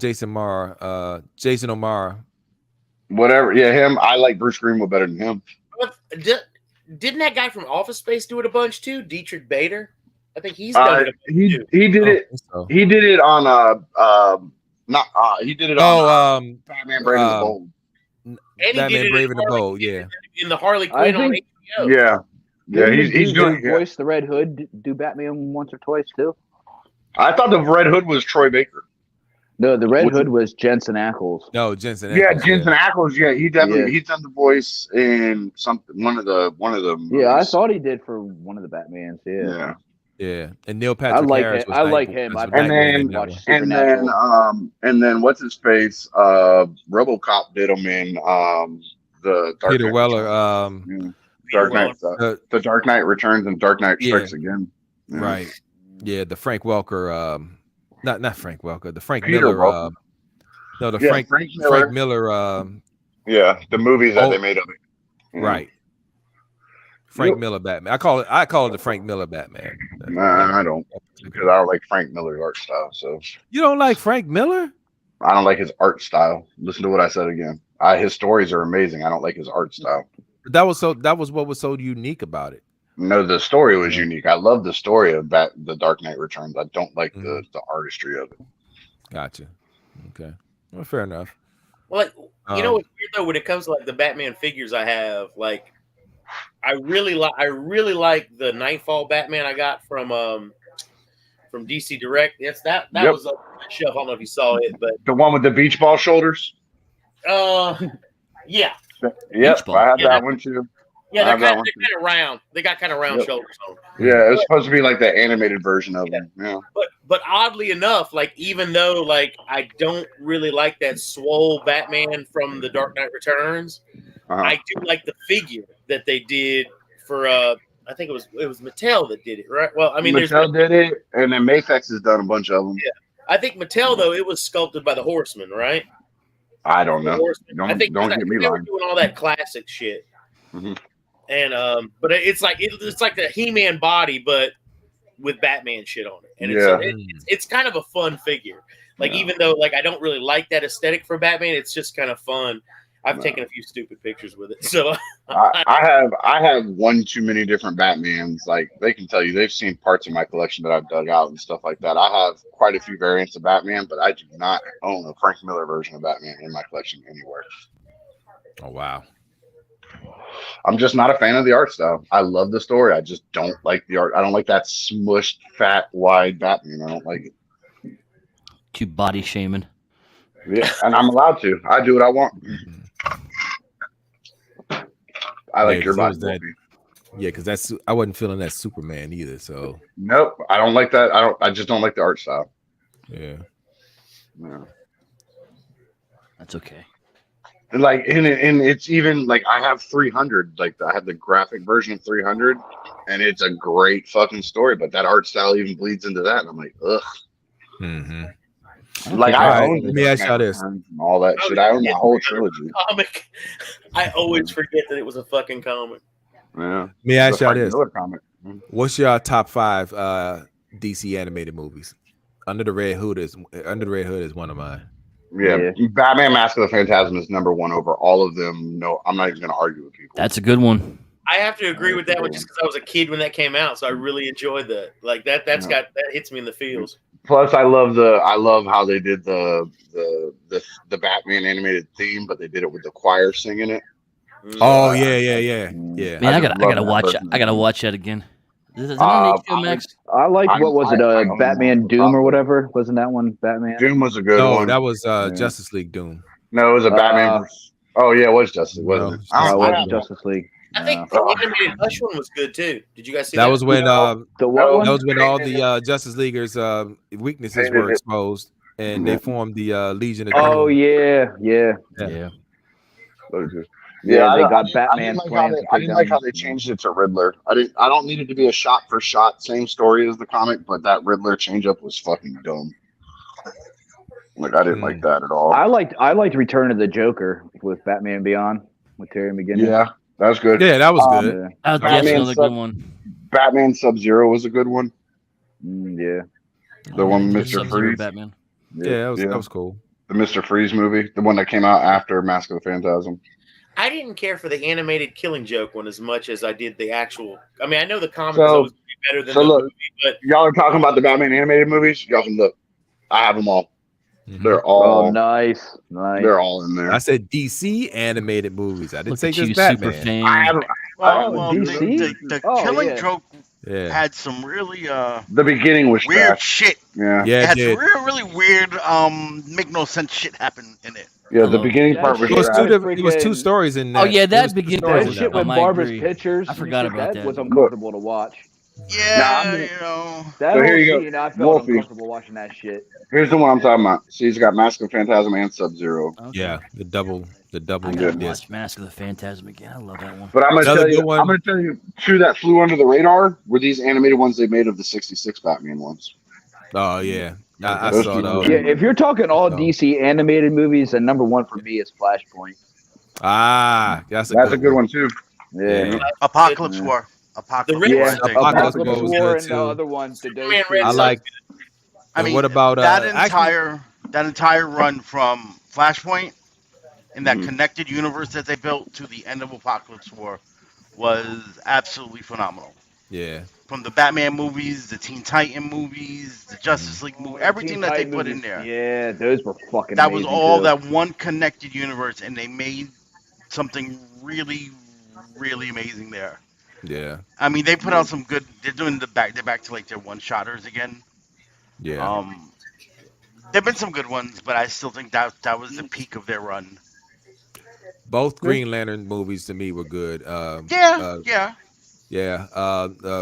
Whatever. Yeah, him. I like Bruce Greenwood better than him. Didn't that guy from Office Space do it a bunch too? Dietrich Bader. I think he's done it. He did it. So. He did it on he did it on Batman Brave and the Bold. And he Batman did it Brave in and the Harley- Bold. Yeah. in the Harley Quinn on think- HBO. Yeah. Yeah, Didn't the he's dude doing that voiced the Red Hood do Batman once or twice too? I thought the Red Hood was Troy Baker. No, the Red What's Hood was Jensen Ackles. No, Jensen. Yeah, Ackles, Jensen Ackles. Yeah, he definitely Yeah. he's done the voice in something one of the movies. Yeah, I thought he did for one of the Batmans. Yeah. Yeah. Yeah, and Neil Patrick like Harris it. was I Night- like him. was I've Nightwing then in that watched one. And then what's his face? RoboCop did him in the Dark Peter Knight Weller. Returns. Dark Knight. The Dark Knight Returns and Dark Knight Strikes Again. Yeah. Right. Yeah, the Frank Welker. Not Frank Welker. The Frank Peter Miller. Welker. No, the Yeah, Frank Miller. Miller. Yeah, the movies that they made of it. Yeah. Right. Frank Miller Batman. I call it the Frank Miller Batman. Nah, I don't, because I don't like Frank Miller's art style. So You don't like Frank Miller? I don't like his art style. Listen to what I said again. His stories are amazing. I don't like his art style. That was what was so unique about it. No, the story was unique. I love the story of the Dark Knight Returns. I don't like the artistry of it. Gotcha. Okay. Well, fair enough. Well, you know what's weird though, when it comes to like the Batman figures I have, like I really like the Nightfall Batman I got from DC Direct. Yes, that was up on my shelf. I don't know if you saw it, but The one with the beach ball shoulders. Yeah. Yep, I had that one too. Yeah, they're kind of round. They got kind of round shoulders on them. Yeah, it's supposed to be like the animated version of them. Yeah. But oddly enough, like even though like I don't really like that swole Batman from the Dark Knight Returns, I do like the figure that they did for I think it was Mattel that did it, right? Well, I mean, Mattel did it, and then Mafex has done a bunch of them. Yeah, I think Mattel though it was sculpted by the Horseman, right? I don't know. I think Don't get me they were lying. doing all that classic shit. Mm-hmm. And but it's like the He-Man body, but with Batman shit on it, and it's kind of a fun figure. Like even though like I don't really like that aesthetic for Batman, it's just kind of fun. I've taken a few stupid pictures with it. So I have one too many different Batmans. Like they can tell you, they've seen parts of my collection that I've dug out and stuff like that. I have quite a few variants of Batman, but I do not own a Frank Miller version of Batman in my collection anywhere. Oh wow. I'm just not a fan of the art style. I love the story. I just don't like the art. I don't like that smushed, fat, wide Batman. I don't like it. Keep body shaming. Yeah, and I'm allowed to. I do what I want. I like your body, Wolfie. Yeah, because that's I wasn't feeling that Superman either. So nope, I don't like that. I just don't like the art style. Yeah. That's okay. Like and it's even like I have 300. Like I have the graphic version of 300, and it's a great fucking story. But that art style even bleeds into that, and I'm like, ugh. Mm-hmm. Like I own. Let me ask y'all this: and all that shit. I own the whole trilogy. Comic. I always forget that it was a fucking comic. Yeah. Let me ask y'all this: comic. what's your top 5 DC animated movies? Under the Red Hood is one of mine. Yeah, Batman: Mask of the Phantasm is number 1 over all of them. No, I'm not even going to argue with people. That's a good one. I have to agree with that one just because I was a kid when that came out, so I really enjoyed that. Like that hits me in the feels. Plus, I love how they did the Batman animated theme, but they did it with the choir singing it. Oh yeah. Man, I gotta watch that again. Is it on HBO Max? I like what was it? Batman Doom or whatever? Wasn't that one Batman? Doom was a good one. No, that was Justice League Doom. No, it was a Batman. Oh yeah, it was Justice League, wasn't it? No, it wasn't Justice League. I think the animated Hush one was good too. Did you guys see that? That was when the what one? That was when all the Justice Leaguers' weaknesses were exposed, and they formed the Legion of Doom. Oh yeah. Yeah, they got Batman's plans. I didn't like how they changed it to Riddler. I don't need it to be a shot for shot same story as the comic, but that Riddler change up was fucking dumb. Like I didn't like that at all. I liked Return of the Joker with Batman Beyond with Terry McGinnis. Yeah, that was good. Yeah, that was good. That was another good one. Batman Sub-Zero was a good one. Yeah. The one with Mr. Sub-Zero Freeze. Batman. Yeah, that was cool. The Mr. Freeze movie, the one that came out after Mask of the Phantasm. I didn't care for the animated Killing Joke one as much as I did the actual. I mean, I know the comic is always better than the movie, but y'all are talking about the Batman animated movies. Y'all can look. I have them all. They're all nice. They're all in there. I said DC animated movies. I didn't Look say at just you, Batman. super fan. DC? The Killing Joke had some really the beginning was weird trash. shit. Yeah, it had some really weird make no sense shit happen in it. Yeah, the beginning part was trash. It was 2 stories in that. Oh yeah, that beginning that shit with Barbara's pictures. I forgot about that. Was uncomfortable to watch. Yeah, That so whole here you scene, go. I felt Wolfie. uncomfortable watching that shit. Here's the one I'm talking about. See, he's got Mask of the Phantasm and Sub-Zero. Okay. Yeah, the double. I gotta disc. watch Mask of the Phantasm again. I love that one. But I'm gonna Another tell you, good one. I'm gonna tell you, two that flew under the radar were these animated ones they made of the '66 Batman ones. Oh yeah, I Those saw two those. Yeah, if you're talking all DC animated movies, then number 1 for me is Flashpoint. That's a good one too. Yeah. Apocalypse War. Apocalypse War. Apocalypse War was War good, and the too. other one. I like. I mean, what about that entire run from Flashpoint and that connected universe that they built to the end of Apocalypse War was absolutely phenomenal. Yeah. From the Batman movies, the Teen Titan movies, the Justice League movie, everything that they put in there. Yeah, those were fucking That was amazing, all too. that one connected universe, and they made something really, really amazing there. Yeah. I mean, they put out some good. They're doing they're back to like their one-shotters again. Yeah. There've been some good ones, but I still think that was the peak of their run. Both Green Lantern movies to me were good.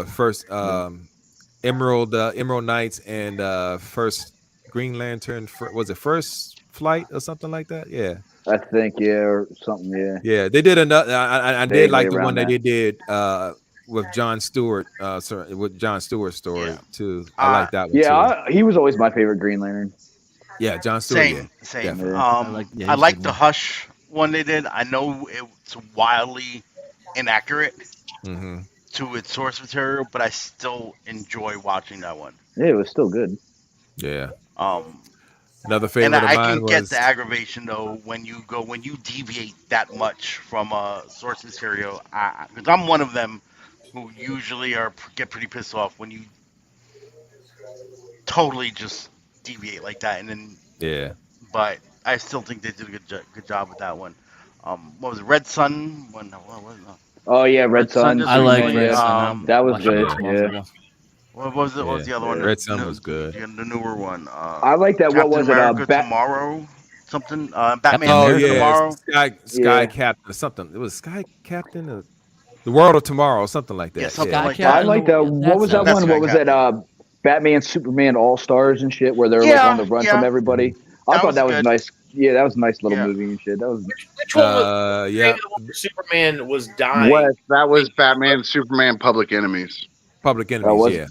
First Emerald Knights and first Green Lantern. Was it First Flight or something like that? Yeah. I think, or something, yeah. Yeah, they did another. I did like the one that that. they did with John Stewart. With John Stewart's story too. I like that one too. He was always my favorite Green Lantern. Yeah, John Stewart. Same. Yeah. I like the Hush one they did. I know it's wildly inaccurate to its source material, but I still enjoy watching that one. Yeah, it was still good. Yeah. Another And favorite of I can mine get the was aggravation though when you deviate that much from source material. Because I'm one of them who usually get pretty pissed off when you totally just deviate like that. And then, yeah. but I still think they did a good job with that one. What was it? Red Sun? What was it? Oh yeah, Red Red Sun Sun, just I like Superman. recently. Red Yeah, Sun. I that was watched it good. not too long Yeah, ago. What was it? What was Yeah. the other one? yeah. Red Sun was good. The newer one. I like that. What Captain was it? America Tomorrow. Something. Captain Batman Oh America. yeah, Tomorrow. Sky Yeah, Captain or something. It was Sky Captain or The World of Tomorrow, something like Yeah, that. something Yeah. Sky like I that. Captain. like that. What was that That was That's one? Sky What was that? Captain. Batman, Superman, All Stars and shit, where they're like on the Yeah, run from yeah. everybody. I That thought was that was good. nice. Yeah, that was a nice little Yeah. movie and shit. That was Which one was Yeah. maybe the one where Superman was dying? Wes, that was Batman, Superman, Public Enemies. Public that Enemies. was Yeah.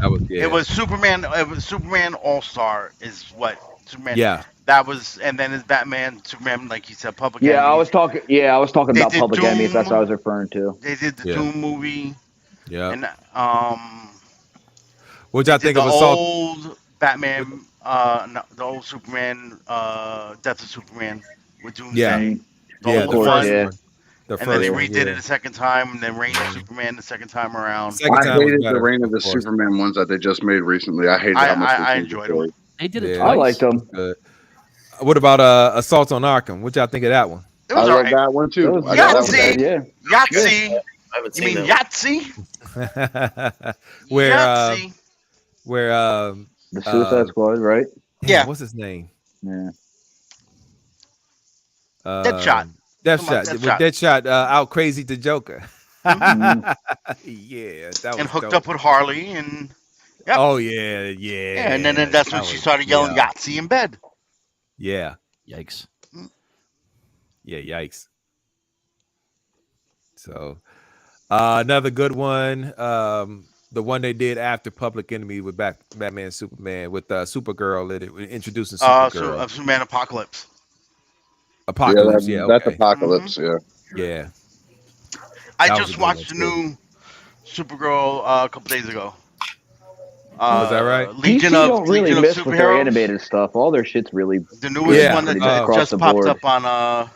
That was It yeah. was Superman. It was Superman All Star is what Superman. Yeah. That was, and then it's Batman, Superman, like you said, Public yeah. I Enemies. was talking. Yeah, I was talking They about did Public Enemies. That's what I was Doom. referring to. They did the Yeah. Doom movie, Yeah. and Which they I did think the of Assault. old Batman, no, the old Superman, Death of Superman with Yeah. Doomsday, Mhm. the Yeah. Of old The course, first one, yeah. one. The and then they first Yeah. one. redid Yeah. it a second time, and then Reign of Mhm. Superman the second time The around. second I time was hated the better, Reign of of the course. Superman ones that they just made recently. I hated how much I they changed the enjoyed them. story. They did it Yeah. I twice. liked them. Good. What about Assault on Arkham? What y'all think of that one? It I was love alright. that one That too. was I that thought that wasn't was bad. good. Yeah. Yahtzee. Yeah. I haven't You seen mean that Yahtzee? where Yahtzee. where The Suicide Squad, right? damn, Yeah. what's his name? Yeah. Deadshot. Deadshot. Deadshot. With Deadshot out crazy to Joker. Mhm. Yeah, that was And hooked dope. up with Harley, and yep. Oh yeah, Yeah, and then that's when that she was- started yelling yeah. Yahtzee in bed. Yeah, Yikes. yeah, yikes. So another good one. The one they did after Public Enemy with Batman Superman with Supergirl in it, introducing Supergirl. Superman Apocalypse. Apocalypse, yeah, yeah, that's okay. Apocalypse. Yeah, Yeah. I That was a just good one, watched the too. new Supergirl a couple days ago. Was that right? Legion DC of don't really Legion of miss with their Superheroes. animated stuff. All their shit's really The newest Yeah, one that pretty much across just the popped board. up on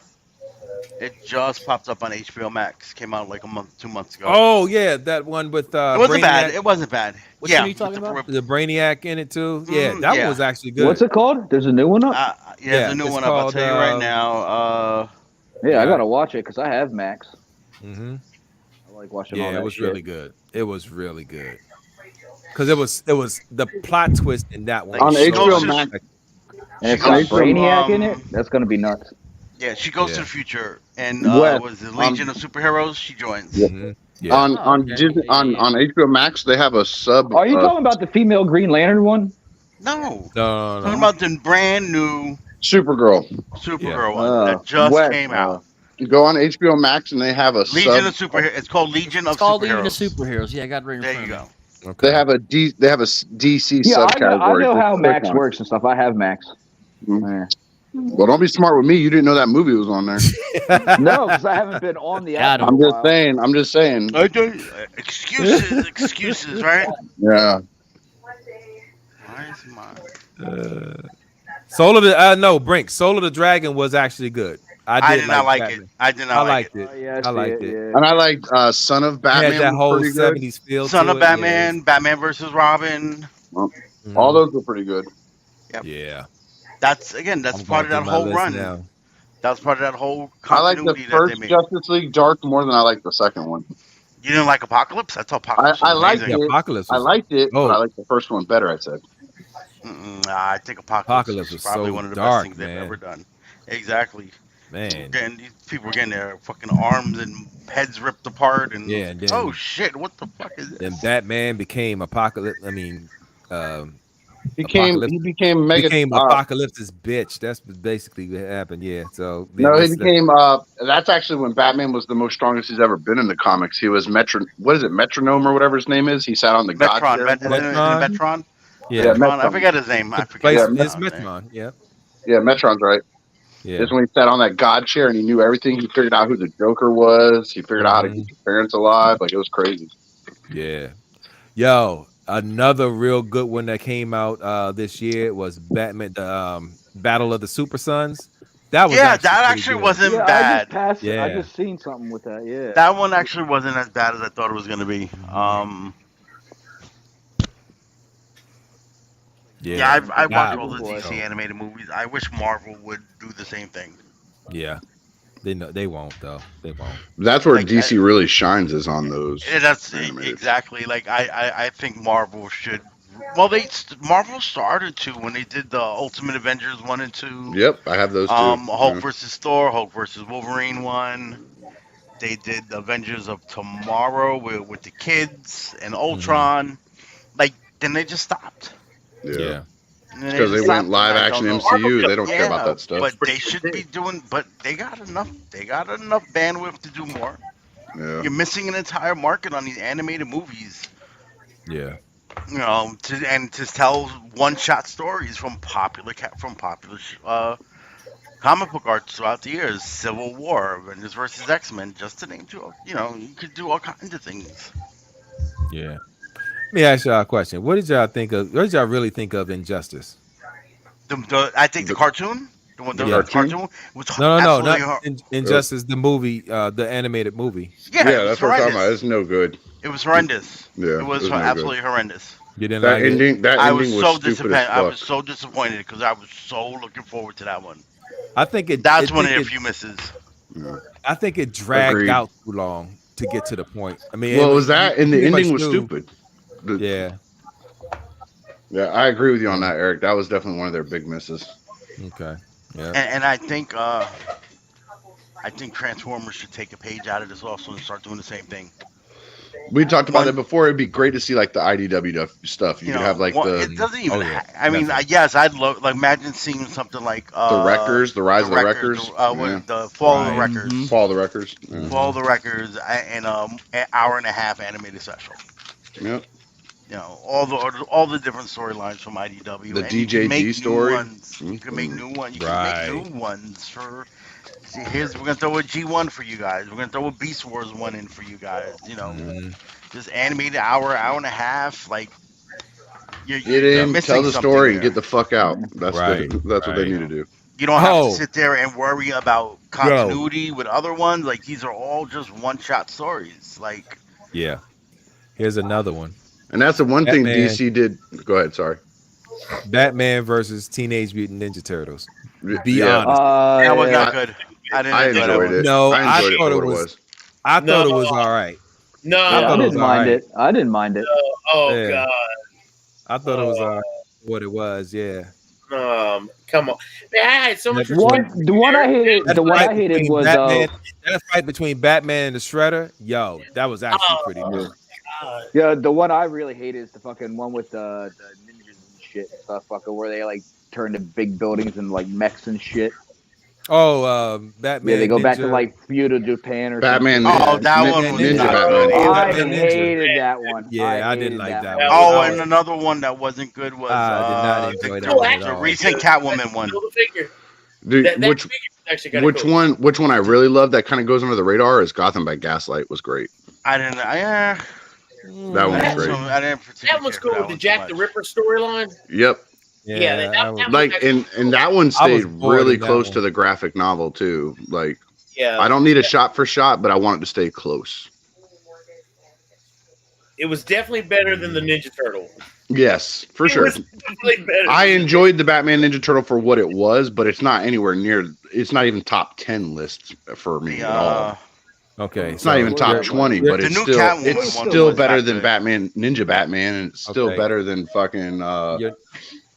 it just popped up on HBO Max. Came out like 2 months ago. Oh yeah, that one with it wasn't bad. Brainiac, It wasn't bad. Which yeah, one are you talking with about? the Brainiac in it too. Yeah, Mhm, that yeah. one was actually good. What's it called? There's a new one up. yeah, the new it's one up. I'll called, tell you right now. Yeah, I yeah. gotta watch it because I have Max. Mm-hmm. I like watching all Yeah, that it was shit. really good. It was really good because it was the plot twist in that one. Like, on was she so goes HBO to- Max. And it's She got goes to, Brainiac in it. That's gonna be nuts. Yeah, she goes Yeah. to the future, and Wes, was the Legion of Superheroes. She joins. Mhm. Yeah. On Oh, okay. Disney, on HBO Max, they have a sub. Are you talking about the female Green Lantern one? No, No, talking about the brand new Supergirl? Supergirl one that just Wes, came out. Go on HBO Max and they have a Legion sub. of Superheroes. It's called Legion It's of called Superheroes. Legion of Superheroes. Yeah, I got it right in There front you of me. go. Okay. They have a DC Yeah, I subcategory. know Just how click Max on it. works and stuff. I have Max. Mhm. Yeah. Well, don't be smart with me. You didn't know that movie was on there. No, because I haven't been on the app. Adam. in I'm a just while. saying. I'm just saying. I don't, excuses, right? Yeah. Why is my? Soul of the no Brink. Soul of the Dragon was actually good. I did not like Batman. it. I did I not like liked it. Oh, yeah, I liked it. Yeah. And I liked Son of It Batman. had that was whole pretty good. 70s feel it. Son to of it. Batman, Batman versus Robin. Yeah. All those were pretty good. Yeah. That's part I'm of going that through my whole list run. now. That was part of that whole I like the continuity that first they made. Justice League Dark more than I like the second one. You didn't like Apocalypse? I thought Apocalypse I was liked amazing. it. Apocalypse I was liked it, but I dope. like the first one better. I said. I think Apocalypse Apocalypse is was probably so one of the dark, best things man. they've ever done. Exactly. Man. These people were getting their fucking arms and heads ripped apart, and Yeah, and then- oh shit, what the fuck is Then this? Batman became Apocalypse. I mean, He became Mega. became Apocalypse's bitch. That's basically what happened. Yeah. So yeah, No, he that's- became. That's actually when Batman was the most strongest he's ever been in the comics. He was What is it? Metronome or whatever his name is. He sat on the God Metron, chair. Metron. yeah. Yeah, Metron. I Metron. forget his name. I The forget. place Yeah, is his name. Metron. Yeah. Yeah, Metron's right. Yeah. It's when he sat on that God chair and he knew everything. He figured out who the Joker was. He figured out how to keep your parents alive. Like, it was crazy. Yeah. Yo, Another real good one that came out this year was Batman, the Battle of the Super Sons. That was Yeah, actually that pretty actually good. wasn't Yeah, I just bad. passed. I Yeah, just seen something with that. Yeah. That one actually wasn't as bad as I thought it was gonna be. Yeah, yeah, I watch that all Good the was boy. DC dope. animated movies. I wish Marvel would do the same thing. Yeah, they won't though. They won't. That's where Like DC really shines is on those that's animated. exactly like I think Marvel should. Well, Marvel started to when they did the Ultimate Avengers 1 and 2. Yep, I have those too. Hulk versus Thor, Hulk versus Wolverine one. They did the Avengers of Tomorrow with the kids and Mhm. Ultron. Like then they just stopped. Yeah, Yeah, And it's then they because they just went stopped, and live I action don't know. Marvel MCU. does They don't care about Yeah, that stuff. but pretty they good should be too. doing. But they got enough. They got enough bandwidth to do more. Yeah, You're missing an entire market on these animated movies. yeah, To tell one-shot stories from popular comic book arts throughout the years. Civil War, Avengers versus X-Men, just to name two. You could do all kinds of things. yeah. Let me ask y'all a question. What did y'all think of? What did y'all really think of Injustice? I think the the cartoon, the one, the the Yeah. cartoon. cartoon was No, absolutely. not Injustice. The movie, the animated movie. Yeah, it Yeah, was that's what I'm talking about. horrendous. It's no good. It was horrendous. Yeah, It it was was no good. absolutely horrendous. You didn't That like it? ending, that I was ending was so stupid disappointed. as I was fuck. so disappointed because I was so looking forward to that one. I think it. That's It one of think the it. few misses. Yeah. I think it dragged Agreed. out too long to get to the point. I mean, Well, it was you that, and the pretty much ending was knew. stupid. The- Yeah. yeah, I agree with you on Yeah. that, Eric. That was definitely one of their big misses. Okay. Yeah. And I think Transformers should take a page out of this also and start doing the same thing. We talked about One, that before. It'd be great to see like the IDW stuff. You could have like it doesn't even. Oh yeah. I mean, Definitely. yes, I'd love like imagine seeing something like the Wreckers, the Rise of the Wreckers, Wreckers, the Fall of the Right. Wreckers, Fall of the Wreckers. Yeah. Fall of the Wreckers, and an hour and a half animated special. Yep. All the different storylines from IDW, The and you can make DJG new story. ones. You can make new ones. You Right. can make new ones for. See, we're gonna throw a G1 for you guys. We're gonna throw a Beast Wars one in for you guys. Mhm. Just animated hour and a half. Like you're, Get you're in, missing tell the something story, and there. get the fuck out. That's Right. that's what they Right. need to do. You don't have Oh. to sit there and worry about continuity with other ones. Like these are all just one-shot stories. Like Yeah. Here's another one. And that's the one thing Batman. DC did. Go ahead. Sorry. Batman versus Teenage Mutant Ninja Turtles. Be Yeah. honest. that was Yeah. not good. I didn't I enjoy that enjoyed one. it. No, I enjoyed it thought for it what it was. was. I thought it No. was all right. No. I Yeah, I thought it was didn't all mind right. it. I didn't mind it. Oh Yeah. God. I thought it was all right. What it was. Yeah. Come on. Man, I had so much That respect. The one I hated. That The one fight I hated between was Batman. That fight between Batman and the Shredder. Yo, that was actually pretty Oh, good. God. yeah. The one I really hated is the fucking one with the ninjas and shit and stuff. Fucking where they like turn to big buildings and like mechs and shit. Oh, Batman. Yeah, they go back to Ninja- like feudal Japan or Batman. some shit. Oh, Yeah, that Nin- one was Ninja not Batman. good. I Batman Ninja. hated that one. Yeah, I didn't hated like that one. one. Oh, That and another one that wasn't good was I did not enjoy that one the, at the all. recent Catwoman one. Build a figure. Dude, That which figure was actually kind of which cool. one I really love that kind of goes under the radar is Gotham by Gaslight was great. I didn't. That one I, was had great. some, I didn't particularly That one's care cool for with the one Jack too the much. Ripper storyline. Yep. Yeah, that I was was- Like actually and that one I was stayed bored really in that close one. to the graphic novel too. Like yeah. I don't need a shot for shot, but I want it to stay close. It was definitely better than the Ninja Turtle. Yes, for It sure. was definitely better. I enjoyed the Batman Ninja Turtle for what it was, but it's not anywhere near. It's not even top 10 lists for me The at all. Okay, It's not even top you're- 20, you're- but The it's new still Catwoman it's one still was better not than good. Ninja Batman, and it's still Okay. better than fucking you're-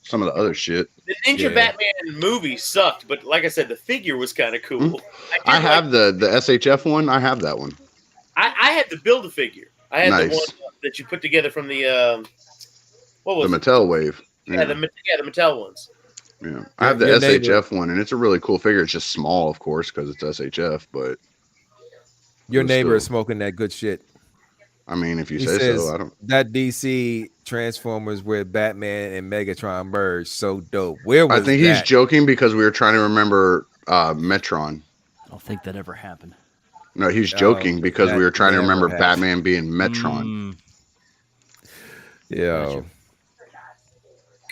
some of the other shit. The Ninja Yeah. Batman movie sucked, but like I said, the figure was kind of cool. I did have the SHF one. I have that one. I had the build a figure. I had the Nice. one that you put together from the what The was it? Mattel Wave. Yeah, the Mattel ones. Yeah. I have the Your neighbor- SHF one, and it's a really cool figure. It's just small, of course, because it's SHF. But Your But neighbor is still. smoking that good shit. I mean, if you He say says so, I don't. that DC Transformers where Batman and Megatron merged so dope. Where was I think that? he's joking because we were trying to remember Metron. I don't think that ever happened. No, he's No, joking because that we were trying to never remember happened. Batman being Metron. Yeah.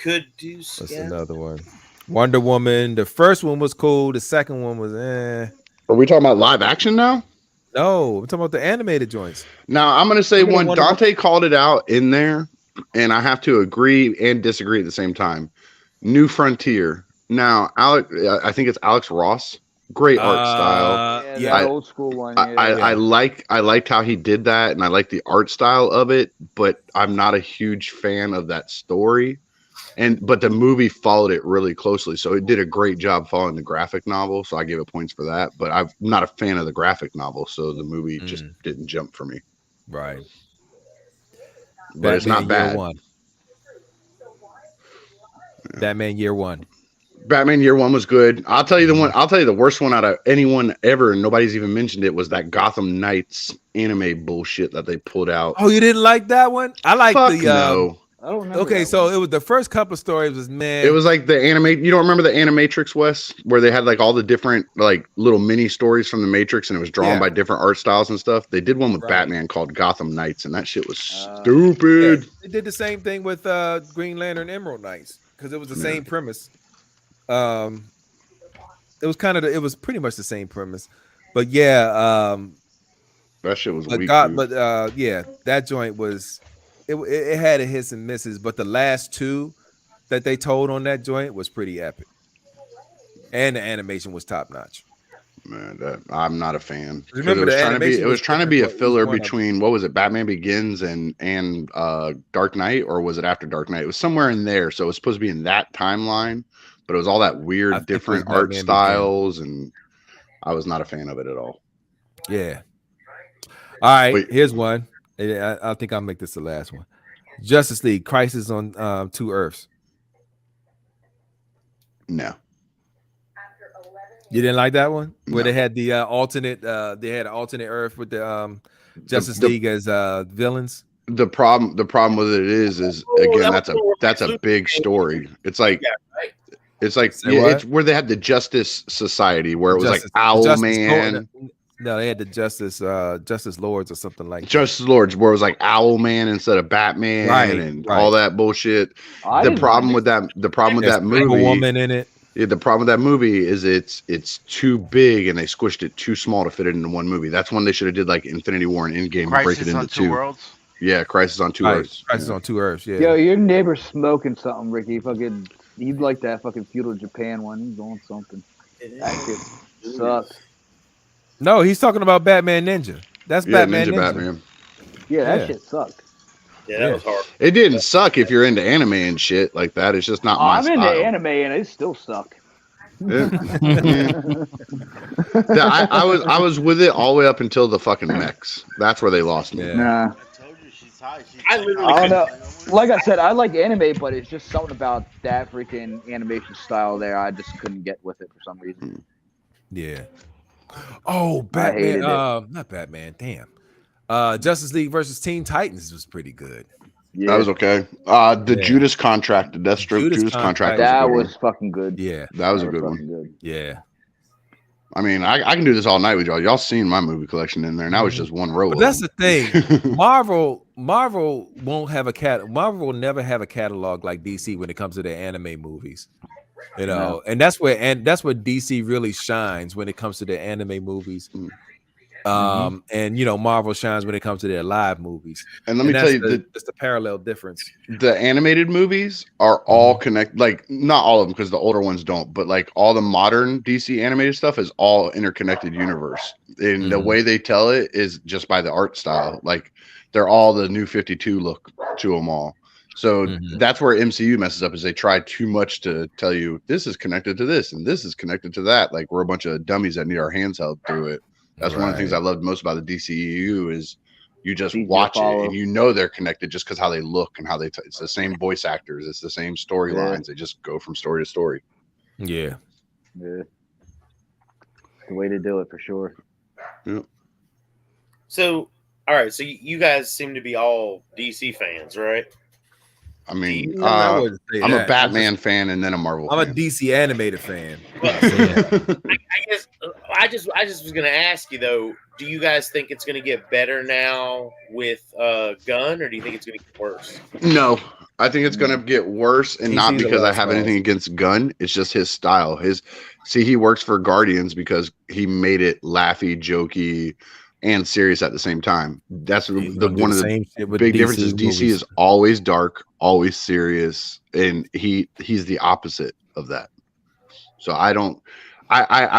Could do. What's Yeah. another one? Wonder Woman. The first one was cool. The second one was Are we talking about live action now? No, we're talking about the animated joints. Now I'm going to say Remember the one. Wonder Woman- Dante called it out in there, and I have to agree and disagree at the same time. New Frontier. Now, I think it's Alex Ross. Great art style. Yeah, that old school one. I liked how he did that, and I like the art style of it, but I'm not a huge fan of that story. But the movie followed it really closely, so it did a great job following the graphic novel. So I give it points for that. But I'm not a fan of the graphic novel, so the movie just didn't jump for me. Right. But it's not Batman Year bad. One. Batman Year One. Batman Year One was good. I'll tell you the one. I'll tell you the worst one out of anyone ever, and nobody's even mentioned it, was that Gotham Knights anime bullshit that they pulled out. Oh, you didn't like that one? I like the no. I don't remember. Okay, so it was the first couple of stories was It was like the anime. You don't remember the Animatrix, Wes, where they had like all the different like little mini stories from the Matrix, and it was drawn by different art styles and stuff. They did one with Batman called Gotham Knights, and that shit was stupid. Yeah, they did the same thing with Green Lantern Emerald Knights because it was the same premise. It was it was pretty much the same premise, but yeah, that shit was weak. Yeah, that joint was it had a hits and misses, but the last two that they told on that joint was pretty epic, and the animation was top notch. Man, I'm not a fan. Remember, it was trying to be a filler between what was it, Batman Begins and Dark Knight, or was it after Dark Knight? It was somewhere in there, so it was supposed to be in that timeline, but it was all that weird different art styles, and I was not a fan of it at all. Yeah. All right, here's one. I think I'll make this the last one. Justice League Crisis on Two Earths. No. You didn't like that one? Where they had the alternate they had an alternate Earth with the Justice League as villains. The problem with it is again, that's a big story. It's like it's where they had the Justice Society where it was like Owlman. No, they had the Justice Lords or something like Justice Lords, where it was like Owlman instead of Batman and all that bullshit. The problem with that movie, Woman in it. Yeah, the problem with that movie is it's too big and they squished it too small to fit it into one movie. That's when they should have did like Infinity War and Endgame and break it into two worlds. Yeah, Crisis on Two Earths. Crisis on Two Earths. Yeah. Yo, your neighbor's smoking something, Ricky. Fucking, you'd like that fucking feudal Japan one. He's on something. That shit sucks. No, he's talking about Batman Ninja. That's Batman Ninja. Batman. Yeah, that shit sucked. Yeah, that was hard. It didn't suck if you're into anime and shit like that. It's just not my style. I'm into anime and it still sucked. Yeah. I was with it all the way up until the fucking mechs. That's where they lost me. Nah. I literally I don't know. Like I said, I like anime, but it's just something about that freaking animation style there. I just couldn't get with it for some reason. Yeah. Oh, Batman. Not Batman. Damn. Justice League versus Teen Titans was pretty good. Yeah. That was okay. The Judas Contract, the Deathstroke Judas Contract. That was fucking good. Yeah. That was a good one. Good. Yeah. I mean, I can do this all night with y'all. Y'all seen my movie collection in there, and that was just one row. But that's the thing. Marvel won't have Marvel will never have a catalog like DC when it comes to their anime movies. You know, and that's where DC really shines when it comes to their anime movies. And you know, Marvel shines when it comes to their live movies. And let me tell you, that's the parallel difference. The animated movies are all connected. Like, not all of them, because the older ones don't. But like all the modern DC animated stuff is all interconnected universe. And the way they tell it is just by the art style. Like, they're all the New 52 look to them all. So that's where MCU messes up, is they try too much to tell you this is connected to this and this is connected to that. Like, we're a bunch of dummies that need our hands held through it. That's one of the things I loved most about the DCEU is you just watch it and you know they're connected just because how they look and how they. It's the same voice actors. It's the same storylines. They just go from story to story. Yeah. The way to do it for sure. Yeah. So, all right. So you guys seem to be all DC fans, right? I mean, I wouldn't say I'm that. a Batman fan and then a Marvel I'm a fan. DC animated fan. I guess I just was gonna ask you though. Do you guys think it's gonna get better now with Gunn, or do you think it's gonna get worse? No, I think it's gonna get worse, and He not sees a because lot I of have flaws. anything against Gunn. It's just his style. He works for Guardians because he made it laughy, jokey, and serious at the same time. That's He's the gonna do one the of the same shit with big DC differences. DC movies. is always dark, always serious, and he's the opposite of that. So I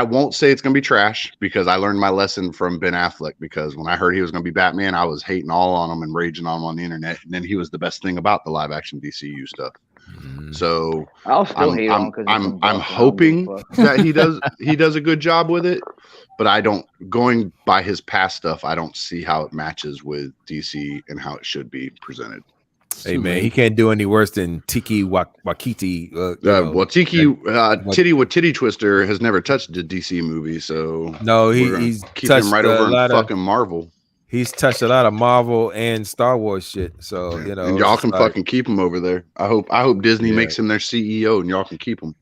won't say it's gonna be trash because I learned my lesson from Ben Affleck, because when I heard he was gonna be Batman, I was hating all on him and raging on him on the internet, and then he was the best thing about the live action DCU stuff. So I'll still hate on because I'm hoping that he does a good job with it, but I don't, going by his past stuff, I don't see how it matches with DC and how it should be presented. Hey man, he can't do any worse than Tiki Wakiti. Well, Titty with Titty Twister has never touched a DC movie, so no, we're gonna he's keep him touched right a over in lot of- fucking Marvel. He's touched a lot of Marvel and Star Wars shit. So you know, And y'all it's can like, fucking keep him over there. I hope Disney Yeah. makes him their CEO and y'all can keep him.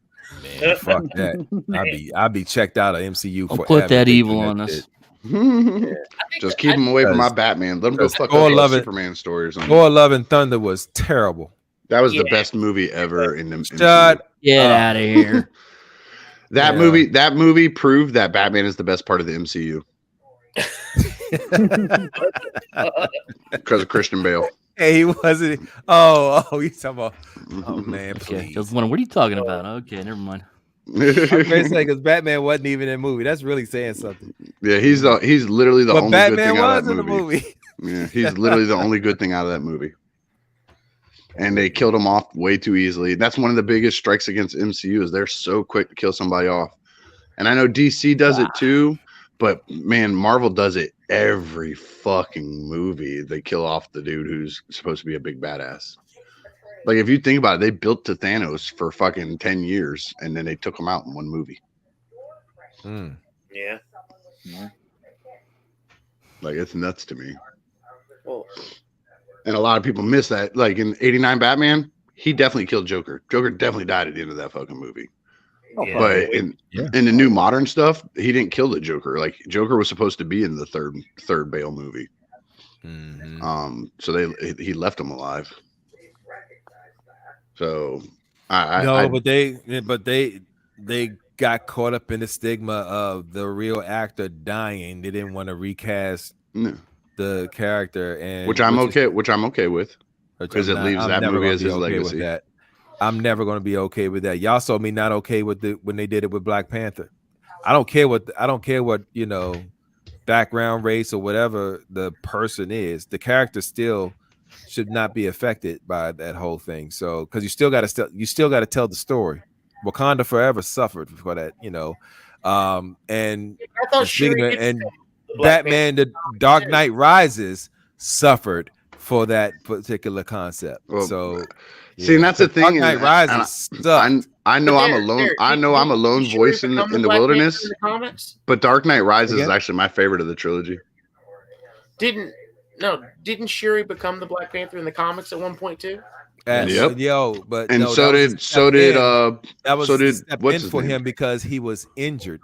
man, fuck that. I'd be checked out of MCU. Don't forever put that if they evil do on that us. shit. Just keep him away from my Because- Batman. Let him go because fuck Thor up Love It- Superman stories. Thor: Love and Thunder was terrible. That was the best movie ever in the Shut Get up. out of here. That Yeah. movie proved that Batman is the best part of the MCU because of Christian Bale. Hey, he wasn't. Oh, you talking about? Oh man, Okay, please. just wondering, what are you talking about? Okay, never mind. I was gonna say because Batman wasn't even in the movie. That's really saying something. Yeah, he's literally the But only Batman good thing out was of that in the movie. movie. Yeah, he's literally the only good thing out of that movie. And they killed him off way too easily. That's one of the biggest strikes against MCU is they're so quick to kill somebody off. And I know DC does it too, but man, Marvel does it every fucking movie. They kill off the dude who's supposed to be a big badass. Like if you think about it, they built to Thanos for fucking 10 years and then they took him out in one movie. Yeah. Like it's nuts to me. Well, And a lot of people miss that. Like in '89 Batman, he definitely killed Joker. Joker definitely died at the end of that fucking movie. yeah. But in the new modern stuff, he didn't kill the Joker. Like Joker was supposed to be in the third Bale movie. So he left him alive. So but they got caught up in the stigma of the real actor dying. They didn't want to recast the character, and which I'm okay with, because it leaves I'm that never movie gonna as be his okay with legacy. that. I'm never going to be okay with that. Y'all saw me not okay with when they did it with Black Panther. I don't care what background, race, or whatever the person is. The character still should not be affected by that whole thing. So because you still got to tell the story. Wakanda forever suffered for that, and I thought Shuri and Batman, the Dark Knight Rises suffered for that particular concept. Well, so see, and that's the Dark thing. Knight Rises sucked. I know I'm alone. I know I'm a lone voice in the wilderness. In the comics? But Dark Knight Rises is actually my favorite of the trilogy. Didn't Shuri become the Black Panther in the comics at one point too? That was so did step what's in his for name? him because he was injured.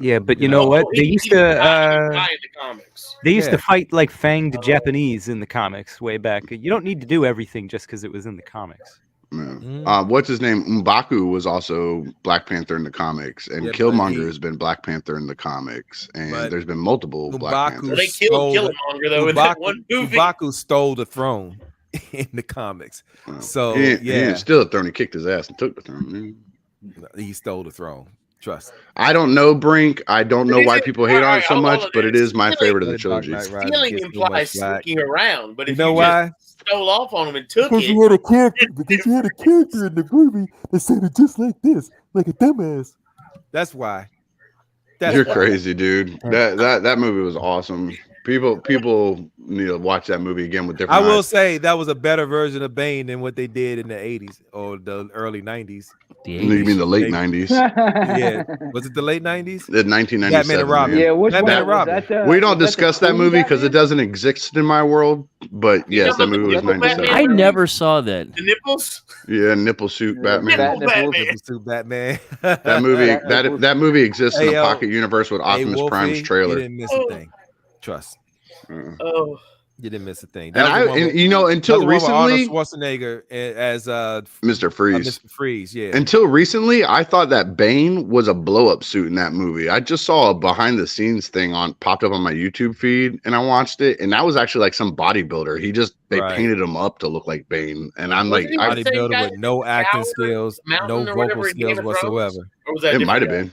Yeah, but you know what? They used to die in the comics. they used to fight like fanged Japanese in the comics way back. You don't need to do everything just because it was in the comics. What's his name? M'Baku was also Black Panther in the comics, and Killmonger has been Black Panther in the comics, and there's been multiple Black Panthers. Well, they killed Killmonger though in that one movie. M'Baku stole the throne in the comics. So he didn't steal the throne. He kicked his ass and took the throne. He stole the throne. Trust. I don't know, Brink. I don't know why people hate on it so much, but it is my favorite of the trilogy. Stealing implies sneaking around, but if you know why? just stole off on him and took it, you had a character in the movie that said it just like this, like a dumbass. That's why. You're crazy, dude. That movie was awesome. People need to watch that movie again with I different will eyes. say that was a better version of Bane than what they did in the 80s or the early 90s. The You mean 80s. the late They- 90s? Yeah. Was it the late 90s? The Batman 1997, and Robin. man. Yeah, which Batman one and was Robin. that? We don't was that the discuss that Clooney movie because it Batman? doesn't exist in my world. But You yes, that talking about movie was the nipple 97. Batman? I never saw that. The nipples? Yeah, nipple suit Yeah, Batman. Fat Nipple nipples. Batman. Suit Batman. That movie Fat nipples. that movie exists in Hey, a yo. pocket universe with Hey, Optimus Prime's Wolfie, you trailer. didn't miss a thing. Trust. Uh, Oh. You didn't miss a thing. And That was the one with, you know, that until was the one with Arnold recently, Schwarzenegger as Mr. Freeze. Mr. Freeze. Yeah. Until recently, I thought that Bane was a blow up suit in that movie. I just saw a behind the scenes thing popped up on my YouTube feed, and I watched it, and that was actually like some bodybuilder. They Right. painted him up to look like Bane, and I'm like, Wasn't he the same Bodybuilder guy with no that acting Tower skills, Mountain no or vocal whatever in Game skills of Thrones? whatsoever. Or was that it different might have guy? been,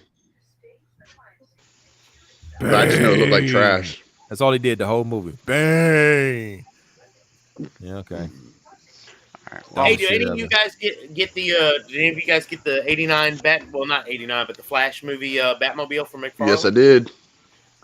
but I just know it looked like trash. That's all he did the whole movie. Bang. Yeah. Okay. Well, Hey, Dumbest do shit any of ever. you guys get the? Did any of you guys get the '89 Bat? Well, not '89, but the Flash movie Batmobile from McFarlane? Yes, I did.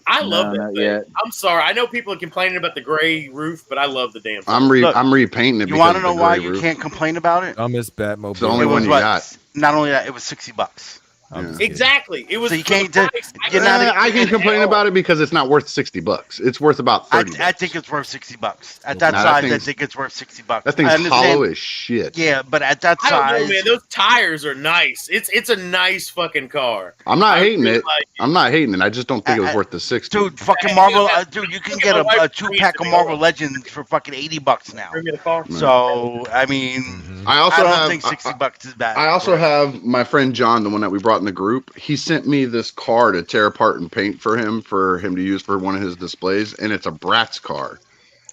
I No, love that not thing. yet. I'm sorry. I know people are complaining about the gray roof, but I love the damn thing. Look, I'm repainting it. You because want to of know the why gray you roof. can't complain about it? Dumbest Batmobile. It's the only It one was you what? got. Not only that, it was $60. I'm Yeah. just kidding. Exactly. It was. So you for the can't. price. You're not. I can complain about it because it's not worth $60. It's worth about $30. I think it's worth $60 at that Nah, that size. I thing's- think it's worth $60. That thing's I understand- hollow as shit. Yeah, but at that I don't size, know, man. Those tires are nice. It's a nice fucking car. I'm not I hating really it. like I'm not hating it. I just don't think it was worth the 60. dude, fucking Hey, Marvel, yeah, dude, you can look get at my a wife 2-pack of freezing Marvel me. Legends for fucking $80 now. Bring me the car. So I mean, Mhm. I also I don't have. think $60 is bad. I also have my friend John, the one that we brought in the group. He sent me this car to tear apart and paint for him to use for one of his displays, and it's a Bratz car.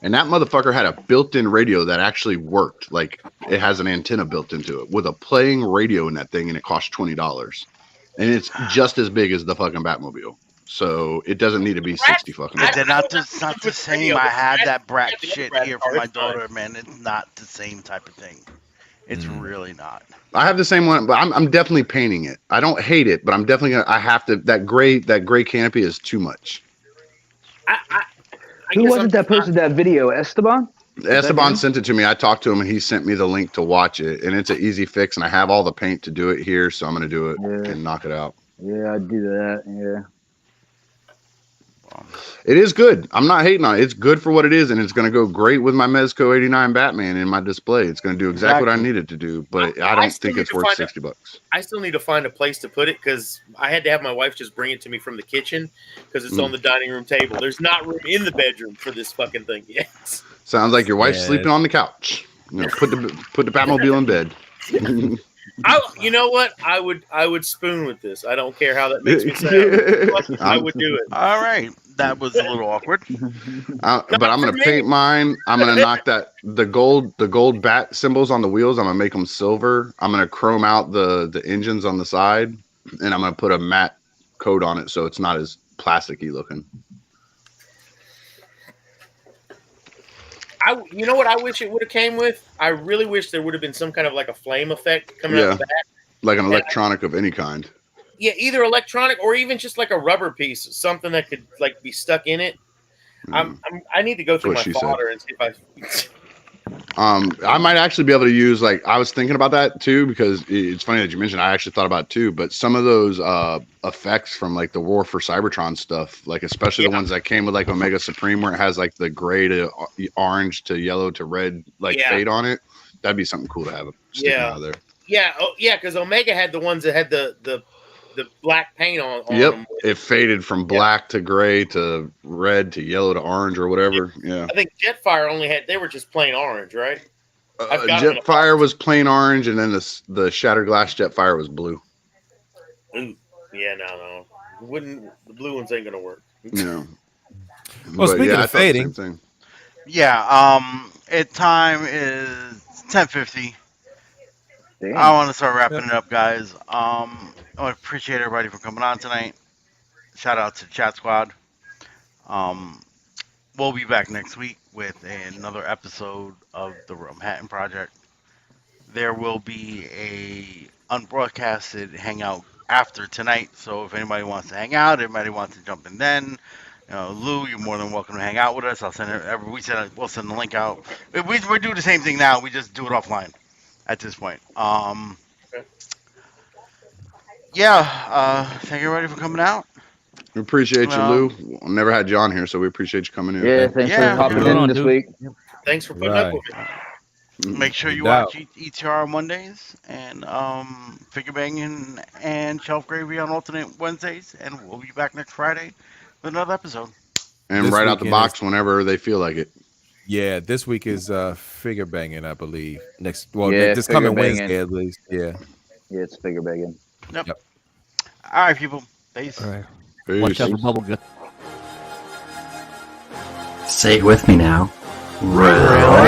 And that motherfucker had a built-in radio that actually worked. Like it has an antenna built into it with a playing radio in that thing, and it costs $20. And it's just as big as the fucking Batmobile. So it doesn't need to be 60 fucking. They're I- it's not the with same. radio, I but had I- that I brat had the shit Bratz here car, for my it's fine. daughter, man. It's not the same type of thing. It's really not. I have the same one, but I'm definitely painting it. I don't hate it, but I'm definitely gonna. I have to. That gray canopy is too much. I Who guess was it that posted that video? Esteban? Esteban him? sent it to me. I talked to him, and he sent me the link to watch it. And it's an easy fix, and I have all the paint to do it here, so I'm gonna do it Yeah. and knock it out. Yeah, I'd do that. Yeah. It is good. I'm not hating on it. It's good for what it is, and it's gonna go great with my Mezco '89 Batman in my display. It's gonna do exactly what I need it to do, but I don't still think need it's to worth find $60. I still need to find a place to put it because I had to have my wife just bring it to me from the kitchen because it's on the dining room table. There's not room in the bedroom for this fucking thing yet. Sounds like your wife's Yeah. sleeping on the couch. You know, put the Batmobile in bed. You know what? I would spoon with this. I don't care how that makes me sound. I would do it. All right, that was a little awkward. But I'm gonna paint mine. I'm gonna knock the gold bat symbols on the wheels. I'm gonna make them silver. I'm gonna chrome out the engines on the side, and I'm gonna put a matte coat on it so it's not as plasticky looking. You know what I wish it would have came with? I really wish there would have been some kind of like a flame effect coming out the back. Like an electronic of any kind. Yeah, either electronic or even just like a rubber piece, something that could like be stuck in it. I need to go through That's my what she fodder and see if I. I might actually be able to use I was thinking about that too, because it's funny that you mentioned. I actually thought about it too, but some of those effects from like the War for Cybertron stuff, like especially the ones that came with like Omega Supreme, where it has like the gray to orange to yellow to red fade on it. That'd be something cool to have sticking out of there. Yeah, because Omega had the ones that had the black paint on Yep, them. it faded from black to gray to red to yellow to orange or whatever. Yeah, I think Jetfire they were just plain orange, right? I've got them in a Jetfire was plain orange, and then the Shattered Glass Jetfire was blue. Ooh, yeah, no, the blue ones ain't gonna work. Yeah. Well, speaking I of thought the fading, same thing. Yeah. Time is 10:50. Damn. I want to start wrapping it up, guys. I want to appreciate everybody for coming on tonight. Shout out to Chat Squad. We'll be back next week with another episode of the Realmhattan Project. There will be a unbroadcasted hangout after tonight, so if anybody wants to hang out, everybody wants to jump in then, Lou, you're more than welcome to hang out with us. We'll send the link out. We do the same thing now. We just do it offline at this point. Thank you everybody for coming out. We appreciate you, Lou. Never had you on here, so we appreciate you coming in. Yeah, thanks for hopping in this week. Thanks for putting up with it. Make sure you watch ETR on Mondays and Figure Banging and Shelf Gravy on alternate Wednesdays, and we'll be back next Friday with another episode. And this right out the box whenever they feel like it. Yeah, this week is Figure Banging, I believe. This coming Wednesday at least. Yeah. Yeah, it's Figure Banging. Yep. All right, people. Peace. All right. Peace. Watch out for bubble gut. Say it with me now. Round.